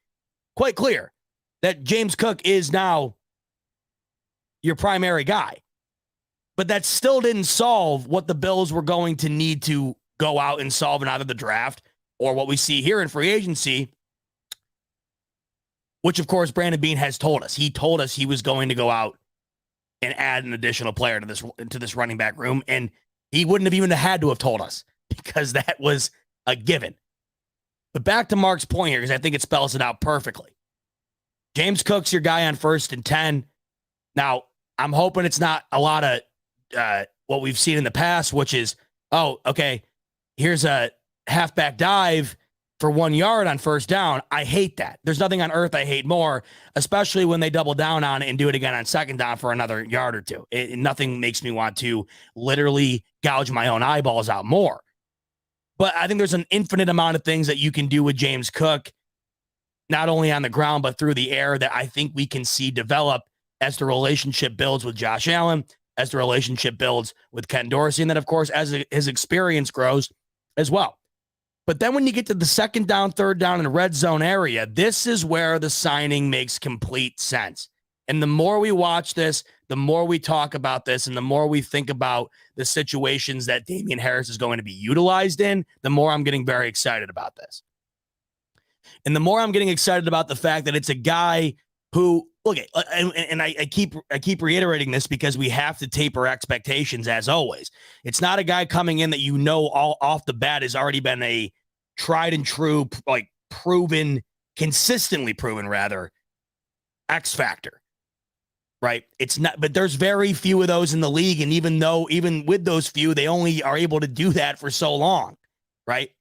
quite clear that James Cook is now your primary guy. But that still didn't solve what the Bills were going to need to go out and solve in either the draft or what we see here in free agency, which, of course, Brandon Beane has told us. He told us he was going to go out and add an additional player to this running back room, and he wouldn't have even had to have told us because that was a given. But back to Mark's point here, because I think it spells it out perfectly. James Cook's your guy on 1st and 10. Now, I'm hoping it's not a lot of what we've seen in the past, which is, oh, okay, here's a halfback dive for 1 yard on 1st down. I hate that. There's nothing on earth I hate more, especially when they double down on it and do it again on 2nd down for another yard or two. Nothing makes me want to literally gouge my own eyeballs out more. But I think there's an infinite amount of things that you can do with James Cook, not only on the ground, but through the air, that I think we can see develop as the relationship builds with Josh Allen, as the relationship builds with Ken Dorsey, and then, of course, as his experience grows as well. But then when you get to the 2nd down, 3rd down, and red zone area, this is where the signing makes complete sense. And the more we watch this, the more we talk about this, and the more we think about the situations that Damien Harris is going to be utilized in, the more I'm getting very excited about this. And the more I'm getting excited about the fact that it's a guy who look, and I keep reiterating this because we have to taper expectations as always. It's not a guy coming in that all off the bat has already been a tried and true, like consistently proven rather, X factor. Right. It's not, but there's very few of those in the league. And even with those few, they only are able to do that for so long. Right.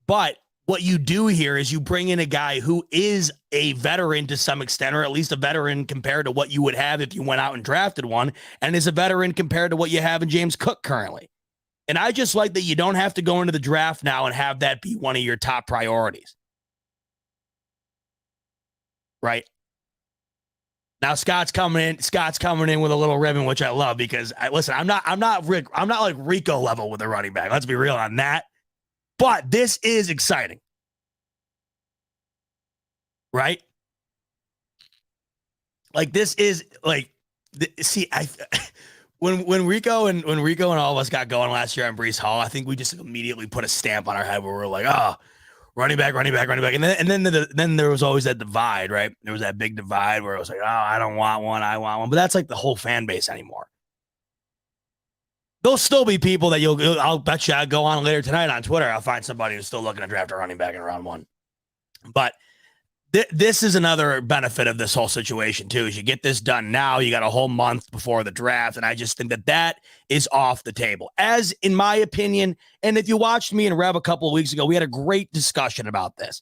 But what you do here is you bring in a guy who is a veteran to some extent, or at least a veteran compared to what you would have if you went out and drafted one, and is a veteran compared to what you have in James Cook currently. And I just like that you don't have to go into the draft now and have that be one of your top priorities. Right. Now Scott's coming in with a little ribbon, which I love because I'm not like Rico level with the running back. Let's be real on that. But this is exciting. Right? Like this is like when Rico and all of us got going last year on Breece Hall, I think we just immediately put a stamp on our head where we're like, oh, running back. And then there was always that divide, right? There was that big divide where it was like, oh, I don't want one. I want one. But that's like the whole fan base anymore. There'll still be people that I'll bet you I'll go on later tonight on Twitter. I'll find somebody who's still looking to draft a running back in round one. But this is another benefit of this whole situation too, is you get this done now. You got a whole month before the draft. And I just think that is off the table, as in my opinion. And if you watched me and Rev a couple of weeks ago, we had a great discussion about this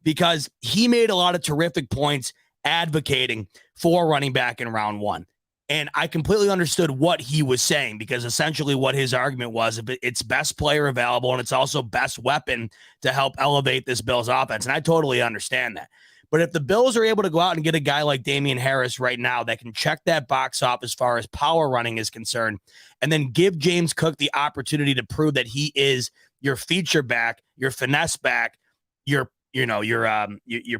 because he made a lot of terrific points advocating for running back in round one. And I completely understood what he was saying, because essentially what his argument was, it's best player available and it's also best weapon to help elevate this Bills offense. And I totally understand that. But if the Bills are able to go out and get a guy like Damien Harris right now that can check that box off as far as power running is concerned, and then give James Cook the opportunity to prove that he is your feature back, your finesse back, your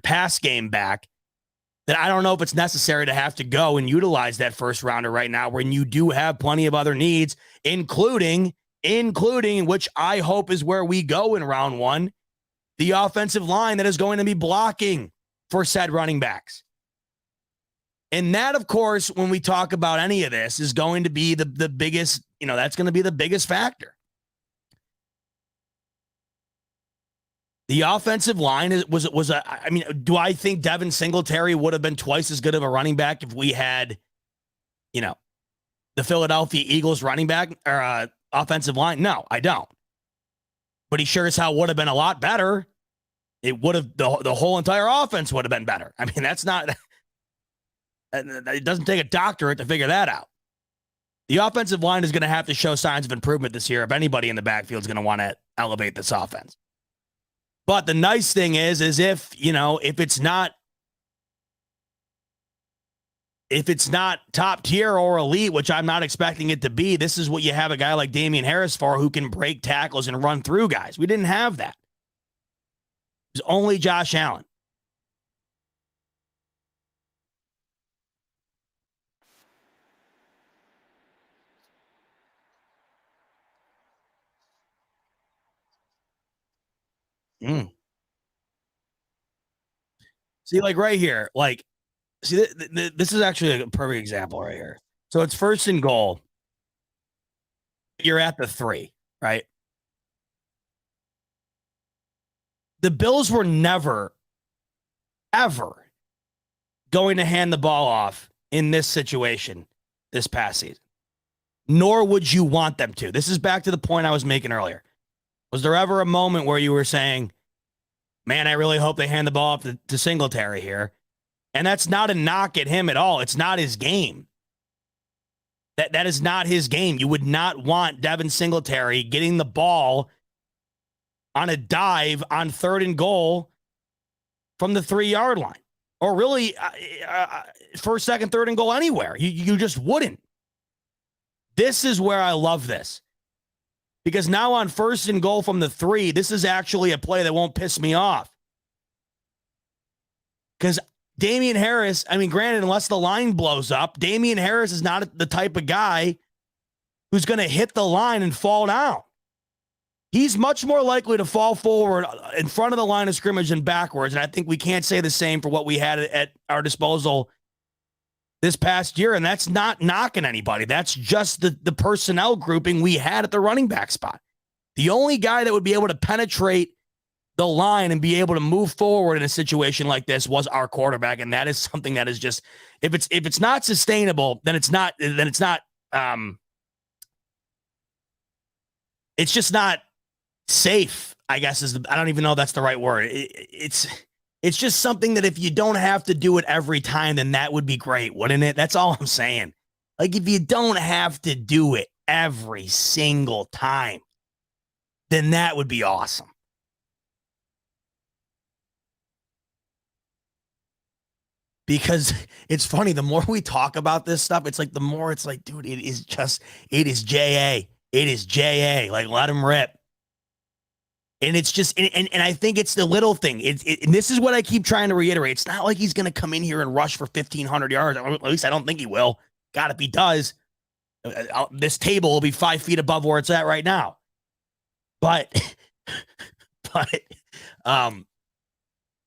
pass game back, then I don't know if it's necessary to have to go and utilize that first rounder right now when you do have plenty of other needs, including, which I hope is where we go in round one, the offensive line that is going to be blocking for said running backs. And that, of course, when we talk about any of this, is going to be the biggest, that's going to be the biggest factor. The offensive line do I think Devin Singletary would have been twice as good of a running back if we had, the Philadelphia Eagles running back or offensive line? No, I don't. But he sure as hell would have been a lot better. It would have, the whole entire offense would have been better. I mean, that's not, it doesn't take a doctorate to figure that out. The offensive line is going to have to show signs of improvement this year if anybody in the backfield is going to want to elevate this offense. But the nice thing is if it's not top tier or elite, which I'm not expecting it to be, this is what you have a guy like Damien Harris for, who can break tackles and run through guys. We didn't have that. It was only Josh Allen. See, like right here, this is actually a perfect example right here. So it's first and goal. You're at the 3, right? The Bills were never, ever going to hand the ball off in this situation this past season. Nor would you want them to. This is back to the point I was making earlier. Was there ever a moment where you were saying, man, I really hope they hand the ball off to Singletary here? And that's not a knock at him at all. It's not his game. That is not his game. You would not want Devin Singletary getting the ball on a dive on 3rd and goal from the 3-yard line. Or really, first, second, 3rd and goal anywhere. You just wouldn't. This is where I love this. Because now on 1st and goal from the 3, this is actually a play that won't piss me off. Because Damien Harris, granted, unless the line blows up, Damien Harris is not the type of guy who's going to hit the line and fall down. He's much more likely to fall forward in front of the line of scrimmage and backwards. And I think we can't say the same for what we had at our disposal this past year. And that's not knocking anybody. That's just the personnel grouping we had at the running back spot. The only guy that would be able to penetrate the line and be able to move forward in a situation like this was our quarterback. And that is something that is just, if it's not sustainable, then it's just not safe, I guess I don't even know if that's the right word. It's just something that if you don't have to do it every time, then that would be great, wouldn't it? That's all I'm saying. Like, if you don't have to do it every single time, then that would be awesome. Because it's funny, the more we talk about this stuff, it's like, the more it's like, dude, it is JA. It is JA. Like, let him rip. And it's just, and I think it's the little thing. And this is what I keep trying to reiterate. It's not like he's going to come in here and rush for 1,500 yards. Or at least I don't think he will. God, if he does, this table will be 5 feet above where it's at right now. But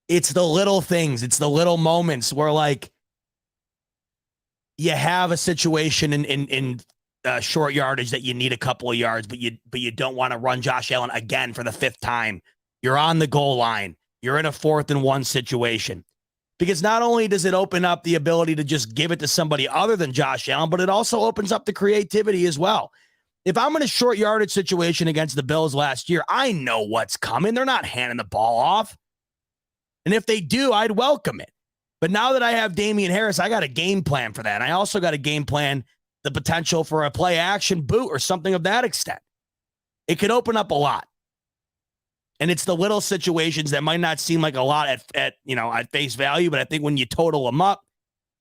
it's the little things. It's the little moments where, like, you have a situation in short yardage that you need a couple of yards, but you don't want to run Josh Allen again for the 5th time. You're on the goal line. You're in a 4th and 1 situation. Because not only does it open up the ability to just give it to somebody other than Josh Allen, but it also opens up the creativity as well. If I'm in a short yardage situation against the Bills last year, I know what's coming. They're not handing the ball off. And if they do, I'd welcome it. But now that I have Damien Harris, I got a game plan for that. And I also got a game plan, the potential for a play action boot or something of that extent. It could open up a lot. And it's the little situations that might not seem like a lot at face value, but I think when you total them up,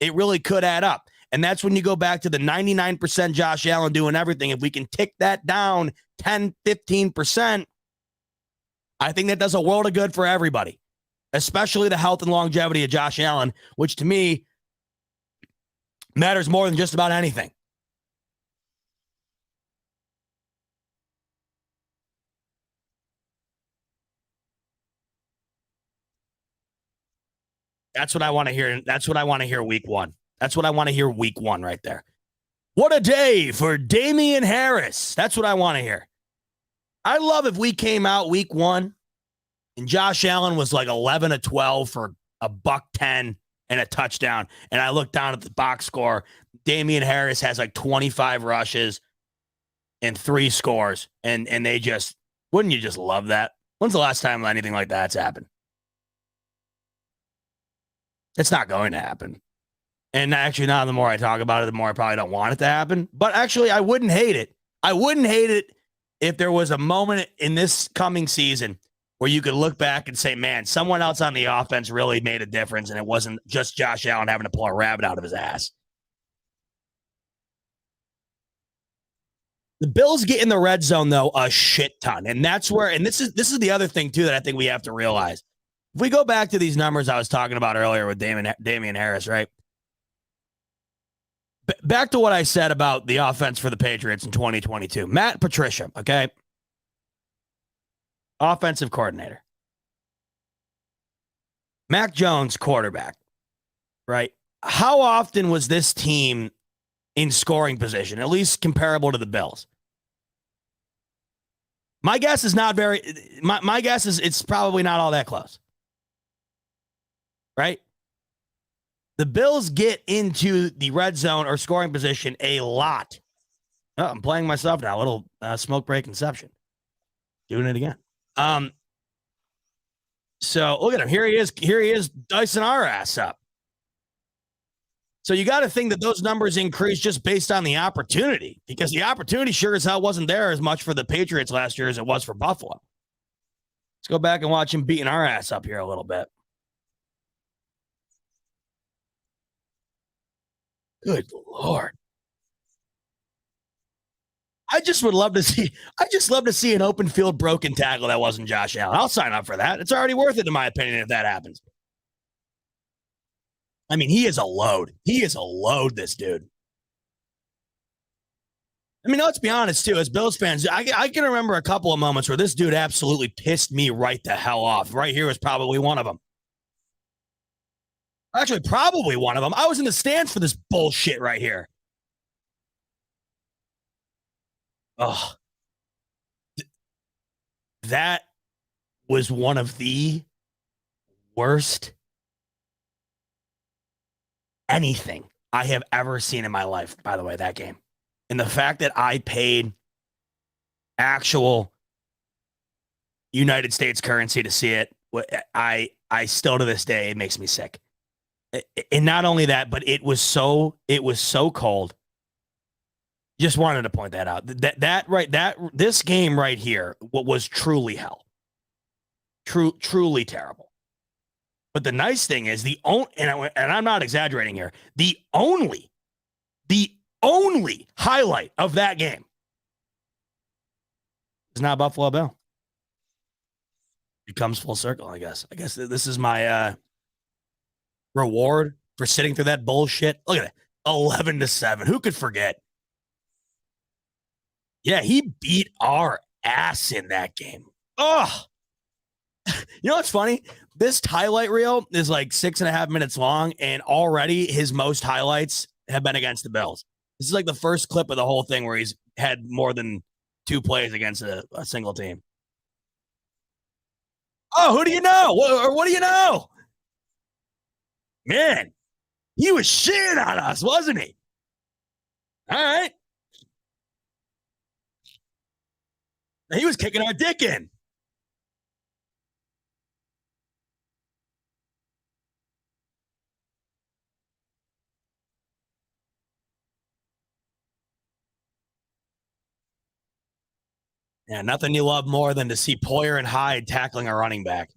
it really could add up. And that's when you go back to the 99% Josh Allen doing everything. If we can tick that down 10, 15%, I think that does a world of good for everybody, especially the health and longevity of Josh Allen, which to me matters more than just about anything. That's what I want to hear. That's what I want to hear week 1. That's what I want to hear week 1 right there. What a day for Damien Harris. That's what I want to hear. I love if we came out week 1 and Josh Allen was like 11 of 12 for $110 and a touchdown. And I look down at the box score. Damien Harris has like 25 rushes and 3 scores. And they just, wouldn't you just love that? When's the last time anything like that's happened? It's not going to happen. And actually, now the more I talk about it, the more I probably don't want it to happen. But actually, I wouldn't hate it. I wouldn't hate it if there was a moment in this coming season where you could look back and say, man, someone else on the offense really made a difference, and it wasn't just Josh Allen having to pull a rabbit out of his ass. The Bills get in the red zone, though, a shit ton. And that's where, and this is the other thing, too, that I think we have to realize. If we go back to these numbers I was talking about earlier with Damien Harris, right? Back to what I said about the offense for the Patriots in 2022. Matt Patricia, okay? Offensive coordinator. Mac Jones, quarterback, right? How often was this team in scoring position, at least comparable to the Bills? My guess is not very, my guess is it's probably not all that close. Right? The Bills get into the red zone or scoring position a lot. Oh, I'm playing myself now. A little smoke break inception. Doing it again. So look at him. Here he is dicing our ass up. So you got to think that those numbers increase just based on the opportunity, because the opportunity sure as hell wasn't there as much for the Patriots last year as it was for Buffalo. Let's go back and watch him beating our ass up here a little bit. Good Lord. I just love to see an open field broken tackle that wasn't Josh Allen. I'll sign up for that. It's already worth it, in my opinion, if that happens. I mean, he is a load. He is a load, this dude. I mean, let's be honest, too. As Bills fans, I can remember a couple of moments where this dude absolutely pissed me right the hell off. Right here was probably one of them. Actually, probably one of them. I was in the stands for this bullshit right here. Oh, that was one of the worst anything I have ever seen in my life, by the way, that game. And the fact that I paid actual United States currency to see it, I still to this day, it makes me sick. And not only that, but it was so cold. Just wanted to point that out. This game right here was truly hell. Truly terrible. But the nice thing is and I'm not exaggerating here, the only highlight of that game is not Buffalo Bill. It comes full circle, I guess. I guess this is my reward for sitting through that bullshit. Look at it. 11-7. Who could forget? Yeah, he beat our ass in that game. Oh, you know what's funny? This highlight reel is like 6.5 minutes long, and already his most highlights have been against the Bills. This is like the first clip of the whole thing where he's had more than 2 plays against a single team. Oh, who do you know? What do you know? Man, he was shitting on us, wasn't he? All right. He was kicking our dick in. Yeah, nothing you love more than to see Poyer and Hyde tackling a running back.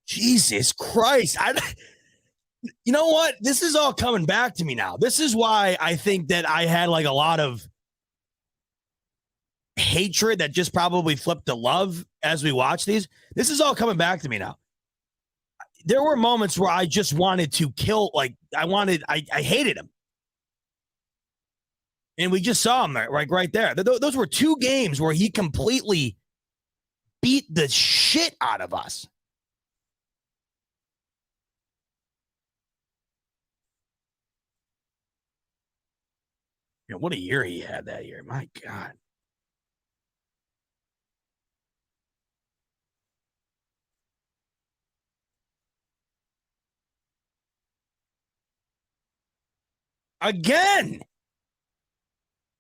Jesus Christ. You know what? This is all coming back to me now. This is why I think that I had like a lot of hatred that just probably flipped to love as we watch these. This is all coming back to me now. There were moments where I just wanted to kill, like I hated him. And we just saw him right there. Those were 2 games where he completely beat the shit out of us. You know, what a year he had that year. My God. Again.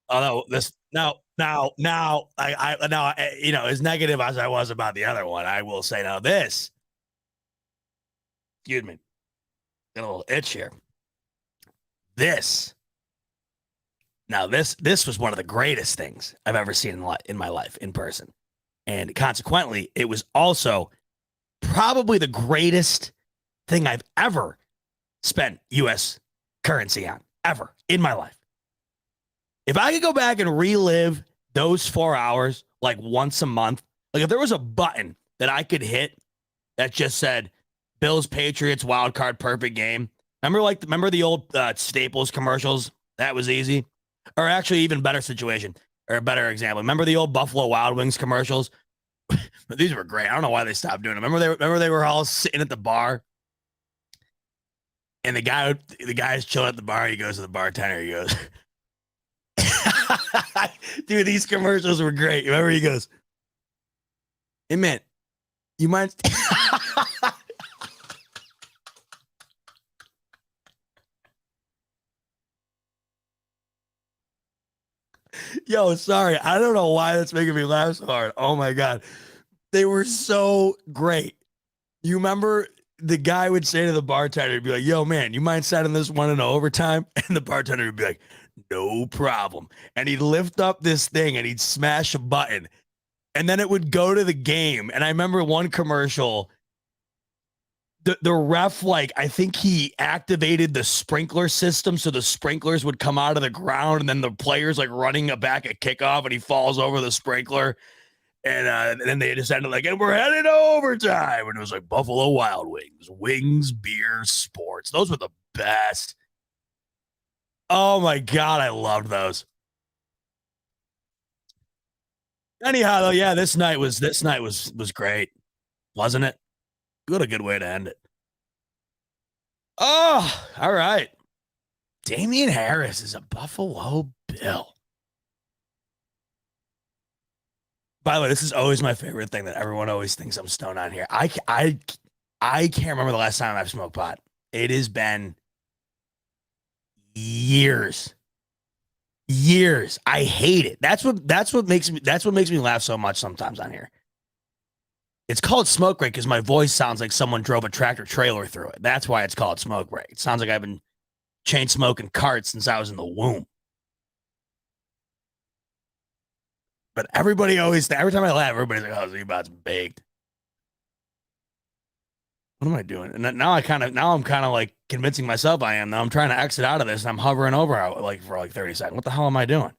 Oh no, this now, you know, as negative as I was about the other one, I will say now this. Excuse me. Got a little itch here. This was one of the greatest things I've ever seen in my life in person. And consequently, it was also probably the greatest thing I've ever spent U.S. currency on, ever in my life. If I could go back and relive those 4 hours like once a month, like if there was a button that I could hit that just said Bills Patriots wild card perfect game. Remember the old Staples commercials? That was easy. Or actually even better situation or a better example. Remember the old Buffalo Wild Wings commercials? These were great. I don't know why they stopped doing them. Remember they were all sitting at the bar and the guy's chilling at the bar. He goes to the bartender. He goes, dude, these commercials were great. Remember he goes, hey man, you mind? Yo, sorry. I don't know why that's making me laugh so hard. Oh my God. They were so great. You remember the guy would say to the bartender, he'd be like, yo, man, you mind setting this one in overtime? And the bartender would be like, no problem. And he'd lift up this thing and he'd smash a button. And then it would go to the game. And I remember one commercial, the ref, like, I think he activated the sprinkler system so the sprinklers would come out of the ground and then the players like running back at kickoff and he falls over the sprinkler. And then they just ended like, and we're headed to overtime. And it was like Buffalo Wild Wings, wings, beer, sports. Those were the best. Oh my God, I loved those. Anyhow, though, yeah, this night was great, wasn't it? What a good way to end it. Oh, all right. Damien Harris is a Buffalo Bill. By the way, this is always my favorite thing that everyone always thinks I'm stoned on here. I can't remember the last time I've smoked pot. It has been years. Years. I hate it. That's what makes me laugh so much sometimes on here. It's called smoke break because my voice sounds like someone drove a tractor trailer through it. That's why it's called smoke break. It sounds like I've been chain smoking carts since I was in the womb. But every time I laugh, everybody's like, "Oh, Z-Bot's baked." What am I doing? And now I'm kind of like convincing myself I am. Now I'm trying to exit out of this, and I'm hovering over for like 30 seconds. What the hell am I doing?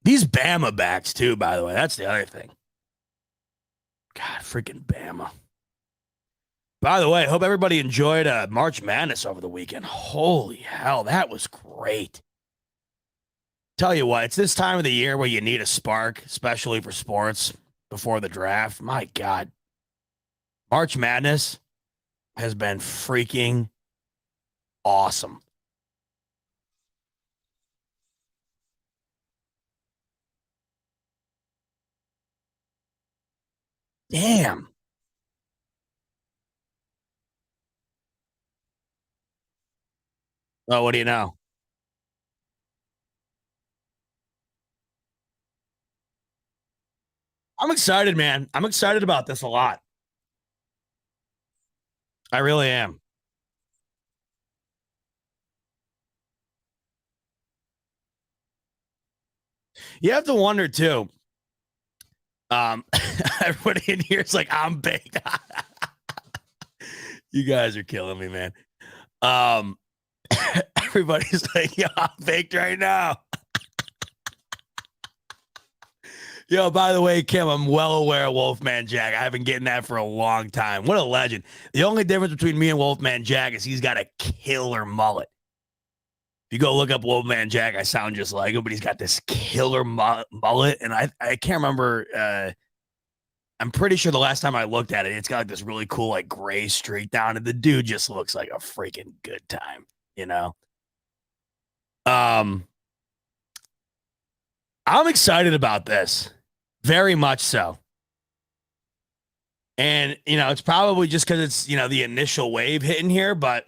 These Bama backs too, by the way. That's the other thing. God, freaking Bama. By the way, hope everybody enjoyed March Madness over the weekend. Holy hell, that was great. Tell you what, it's this time of the year where you need a spark, especially for sports before the draft. My God. March Madness has been freaking awesome. Damn. Oh, what do you know? I'm excited, man. I'm excited about this a lot. I really am. You have to wonder too. Everybody in here is like, I'm baked. You guys are killing me, man. Everybody's like, yeah, I'm baked right now. Yo, by the way, Kim, I'm well aware of Wolfman Jack. I've been getting that for a long time. What a legend. The only difference between me and Wolfman Jack is he's got a killer mullet. If you go look up Wolfman Jack, I sound just like him, but he's got this killer mullet. And I can't remember. I'm pretty sure the last time I looked at it, it's got like this really cool, like gray streak down. And the dude just looks like a freaking good time, you know? I'm excited about this. Very much so. And, it's probably just because it's, the initial wave hitting here, but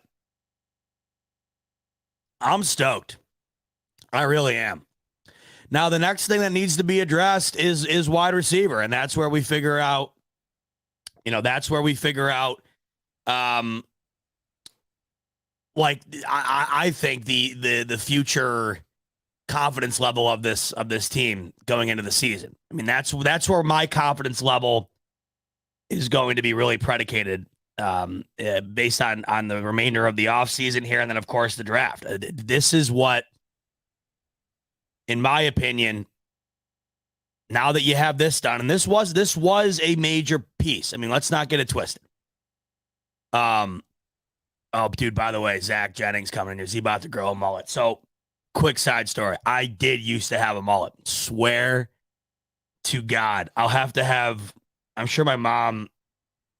I'm stoked. I really am. Now, the next thing that needs to be addressed is wide receiver. And that's where we figure out, I think the future confidence level of this team going into the season. I mean, that's where my confidence level is going to be really predicated based on the remainder of the offseason here, and then of course the draft. This is what, in my opinion, now that you have this done, and this was a major piece. I mean, let's not get it twisted. Oh, dude, by the way, Zach Jennings coming in here. Is he about to grow a mullet? So, quick side story. I did used to have a mullet. Swear to God. I'm sure my mom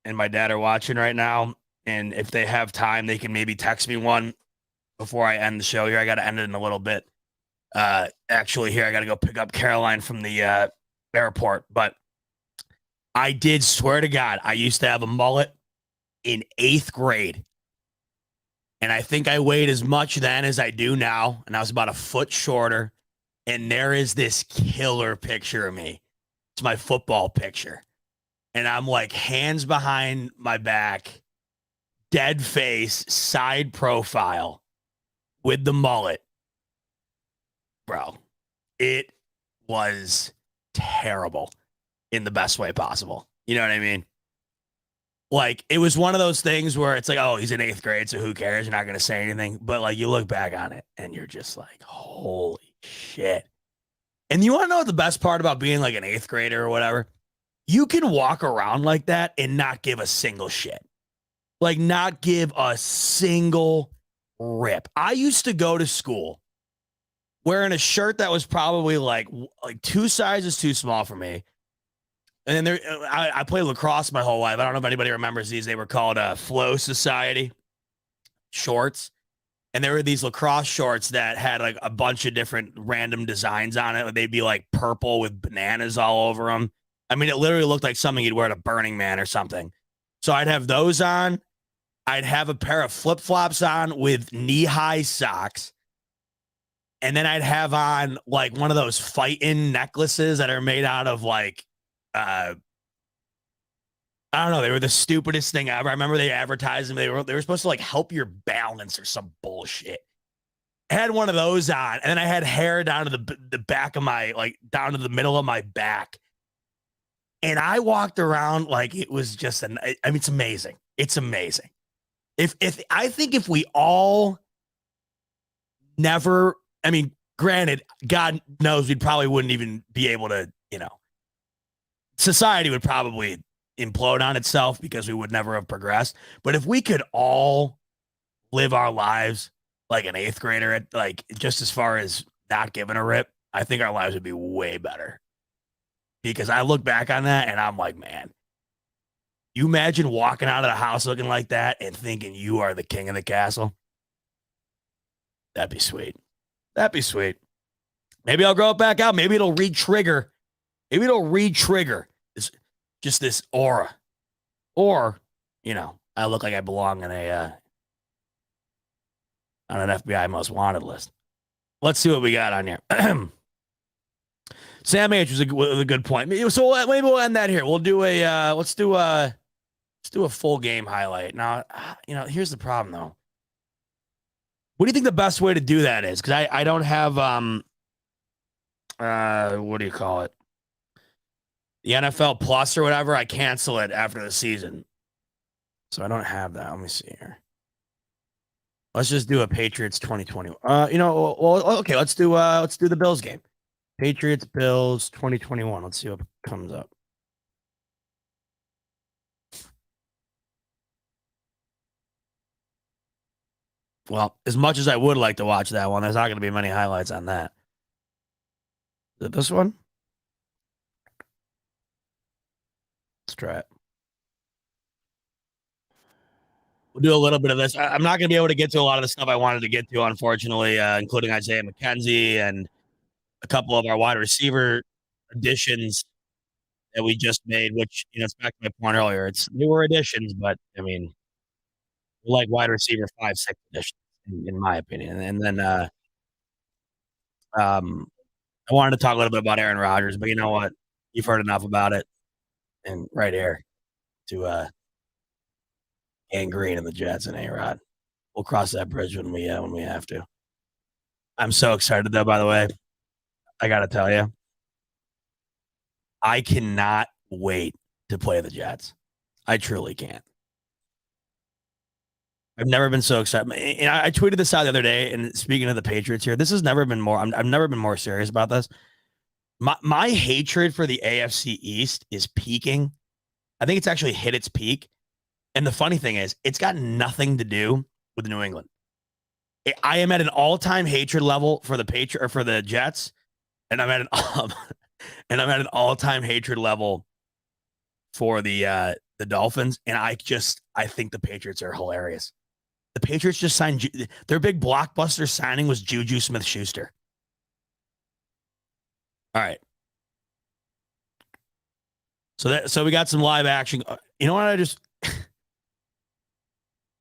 and my dad are watching right now. And if they have time, they can maybe text me one before I end the show here. I got to end it in a little bit. Actually, here, I got to go pick up Caroline from the airport. But I did swear to God, I used to have a mullet in 8th grade. And I think I weighed as much then as I do now. And I was about a foot shorter. And there is this killer picture of me. It's my football picture. And I'm like hands behind my back, dead face, side profile with the mullet. Bro, it was terrible in the best way possible. You know what I mean? Like, it was one of those things where it's like, oh, he's in 8th grade, so who cares? You're not going to say anything. But, like, you look back on it, and you're just like, holy shit. And you want to know what the best part about being like an 8th grader or whatever? You can walk around like that and not give a single shit. Like, not give a single rip. I used to go to school wearing a shirt that was probably like 2 sizes too small for me. And then I played lacrosse my whole life. I don't know if anybody remembers these. They were called Flow Society shorts. And there were these lacrosse shorts that had like a bunch of different random designs on it. They'd be like purple with bananas all over them. I mean, it literally looked like something you'd wear at a Burning Man or something. So I'd have those on. I'd have a pair of flip-flops on with knee-high socks. And then I'd have on like one of those fight-in necklaces that are made out of like, I don't know. They were the stupidest thing ever. I remember they advertised them. They were supposed to like help your balance or some bullshit. I had one of those on, and then I had hair down to the back of my, like down to the middle of my back. And I walked around like it was just it's amazing. It's amazing. If I think if we all never, I mean, granted, God knows we probably wouldn't even be able to, society would probably implode on itself because we would never have progressed. But if we could all live our lives like an 8th grader, at like just as far as not giving a rip, I think our lives would be way better. Because I look back on that and I'm like, man, you imagine walking out of the house looking like that and thinking you are the king of the castle? That'd be sweet. That'd be sweet. Maybe I'll grow it back out. Maybe it'll re-trigger. Maybe it'll re-trigger this aura. Or, I look like I belong in on an FBI most wanted list. Let's see what we got on here. Sam H was a good point. So maybe we'll end that here. We'll do let's do a full game highlight. Now, here's the problem though. What do you think the best way to do that is? Because I don't have what do you call it? The NFL Plus or whatever. I cancel it after the season, so I don't have that. Let me see here. Let's just do a Patriots 2020. Okay. Let's do the Bills game. Patriots, Bills, 2021. Let's see what comes up. Well, as much as I would like to watch that one, there's not going to be many highlights on that. Is it this one? Let's try it. We'll do a little bit of this. I'm not going to be able to get to a lot of the stuff I wanted to get to, unfortunately, including Isaiah McKenzie and a couple of our wide receiver additions that we just made, which, it's back to my point earlier. It's newer additions, but I mean, like wide receiver 5, 6 additions, in my opinion. And then I wanted to talk a little bit about Aaron Rodgers, but you know what? You've heard enough about it. And right here to gangrene in the Jets and A-Rod. We'll cross that bridge when we have to. I'm so excited though, by the way. I got to tell you, I cannot wait to play the Jets. I truly can't. I've never been so excited. And I tweeted this out the other day, and speaking of the Patriots here, this has never been more, I've never been more serious about this. My hatred for the AFC East is peaking. I think it's actually hit its peak. And the funny thing is, it's got nothing to do with New England. I am at an all-time hatred level for the Jets. And I'm at an all-time hatred level for the Dolphins. And I think the Patriots are hilarious. The Patriots just signed their big blockbuster signing was Juju Smith-Schuster. All right. So we got some live action. You know what?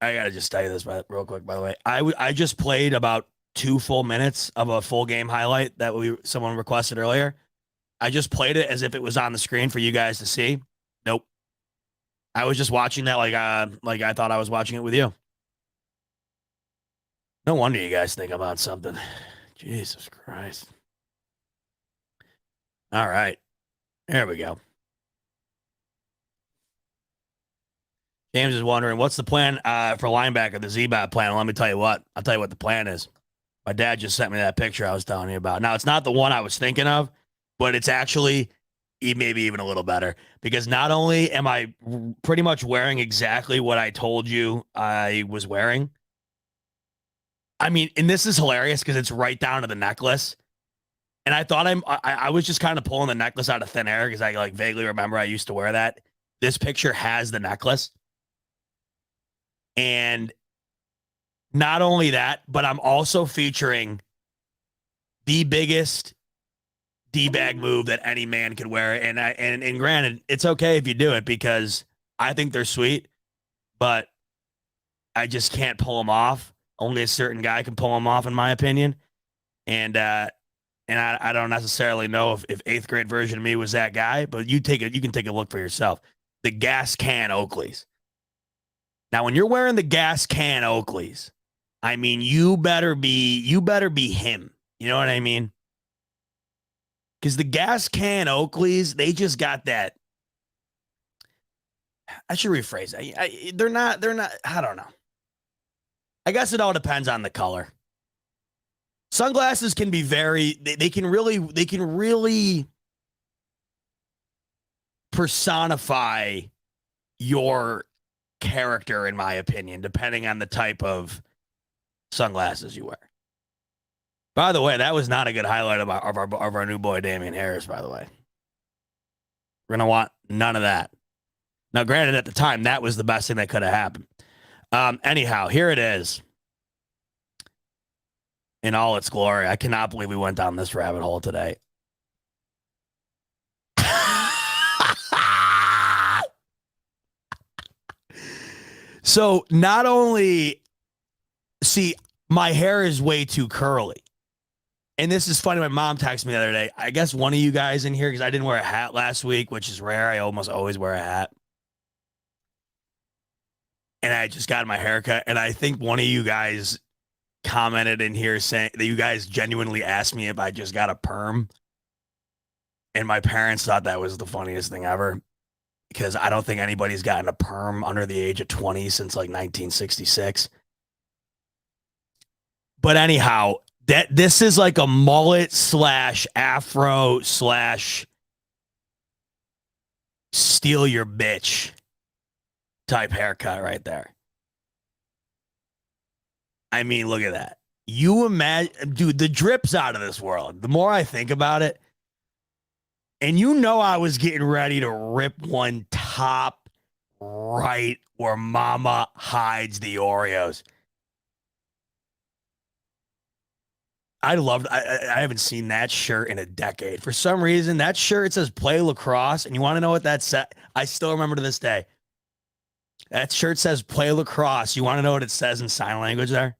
I gotta just tell you this real quick. By the way, I just played about 2 full minutes of a full game highlight that someone requested earlier. I just played it as if it was on the screen for you guys to see. Nope. I was just watching that like I thought I was watching it with you. No wonder you guys think about something. Jesus Christ. All right. There we go. James is wondering, what's the plan for linebacker, the Z-Bat plan? Well, let me tell you what. I'll tell you what the plan is. My dad just sent me that picture I was telling you about. Now, it's not the one I was thinking of, but it's actually maybe even a little better because not only am I pretty much wearing exactly what I told you I was wearing. I mean, and this is hilarious because it's right down to the necklace. And I thought I was just kind of pulling the necklace out of thin air because I like vaguely remember I used to wear that. This picture has the necklace. And not only that, but I'm also featuring the biggest D-bag move that any man could wear. And granted, it's okay if you do it because I think they're sweet, but I just can't pull them off. Only a certain guy can pull them off, in my opinion. And I don't necessarily know if eighth grade version of me was that guy, but you can take a look for yourself. The gas can Oakleys. Now, when you're wearing the gas can Oakleys, I mean, you better be him. You know what I mean? Because the gas can Oakleys, they just got that. I should rephrase that. They're not, I don't know. I guess it all depends on the color. Sunglasses can be they can really personify your character, in my opinion, depending on the type of sunglasses you wear. By the way, that was not a good highlight of our new boy, Damien Harris, by the way. We're going to want none of that. Now, granted, at the time, that was the best thing that could have happened. Anyhow, here it is. In all its glory. I cannot believe we went down this rabbit hole today. So not only, see, my hair is way too curly. And this is funny. My mom texted me the other day. I guess one of you guys in here, because I didn't wear a hat last week, which is rare. I almost always wear a hat. And I just got my haircut. And I think one of you guys commented in here saying that you guys genuinely asked me if I just got a perm. And my parents thought that was the funniest thing ever. Because I don't think anybody's gotten a perm under the age of 20 since like 1966. But anyhow, this is like a mullet / afro / steal your bitch type haircut right there. I mean, look at that. You imagine, dude, the drip's out of this world. The more I think about it, and you know I was getting ready to rip one top right where mama hides the Oreos. I haven't seen that shirt in a decade. For some reason, that shirt, it says play lacrosse. And you want to know what that said? I still remember to this day. That shirt says play lacrosse. You want to know what it says in sign language there?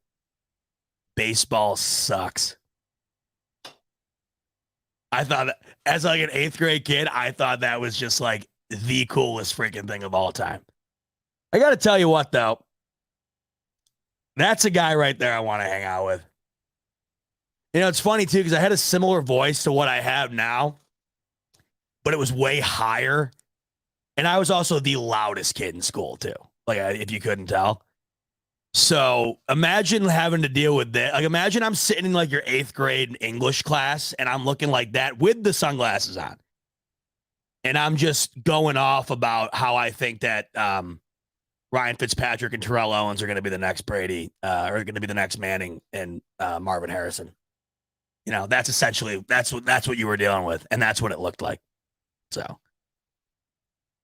Baseball sucks. I thought that, as like an 8th grade kid, I thought that was just like the coolest freaking thing of all time. I got to tell you what, though. That's a guy right there I want to hang out with. You know, it's funny, too, because I had a similar voice to what I have now, but it was way higher. And I was also the loudest kid in school, too, like if you couldn't tell. So imagine having to deal with that. Like, imagine I'm sitting in like your 8th grade English class and I'm looking like that with the sunglasses on. And I'm just going off about how I think that Ryan Fitzpatrick and Terrell Owens are going to be the next Brady, or going to be the next Manning and Marvin Harrison. You know, that's essentially, that's what you were dealing with. And that's what it looked like. So,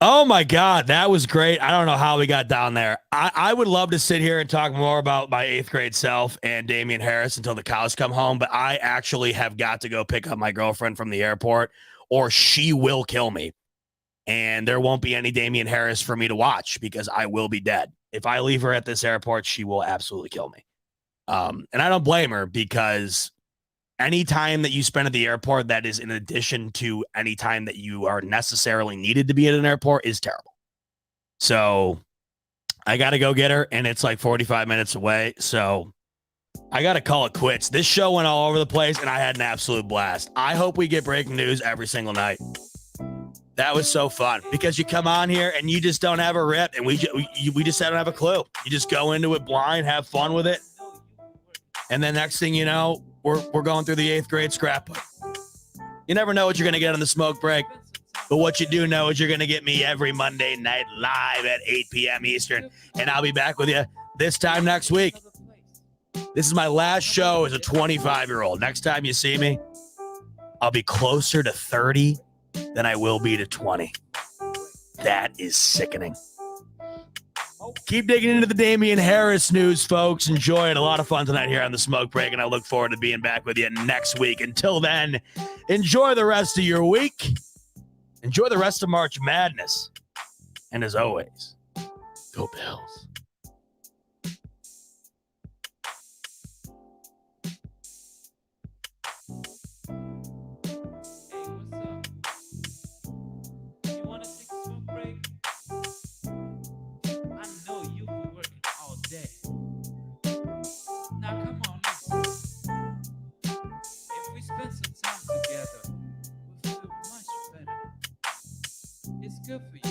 oh my God, that was great. I don't know how we got down there. I would love to sit here and talk more about my 8th grade self and Damien Harris until the cows come home. But I actually have got to go pick up my girlfriend from the airport or she will kill me. And there won't be any Damien Harris for me to watch because I will be dead. If I leave her at this airport, she will absolutely kill me. And I don't blame her because any time that you spend at the airport that is in addition to any time that you are necessarily needed to be at an airport is terrible. So I got to go get her and it's like 45 minutes away. So I got to call it quits. This show went all over the place and I had an absolute blast. I hope we get breaking news every single night. That was so fun because you come on here and you just don't have a rip and we just don't have a clue. You just go into it blind, have fun with it. And then next thing you know, we're going through the 8th grade scrapbook. You never know what you're going to get on the smoke break. But what you do know is you're going to get me every Monday night live at 8 p.m. Eastern. And I'll be back with you this time next week. This is my last show as a 25-year-old. Next time you see me, I'll be closer to 30 than I will be to 20. That is sickening. Keep digging into the Damien Harris news, folks. Enjoy it. A lot of fun tonight here on the Smoke Break, and I look forward to being back with you next week. Until then, enjoy the rest of your week. Enjoy the rest of March Madness. And as always, go Bills. Good for you.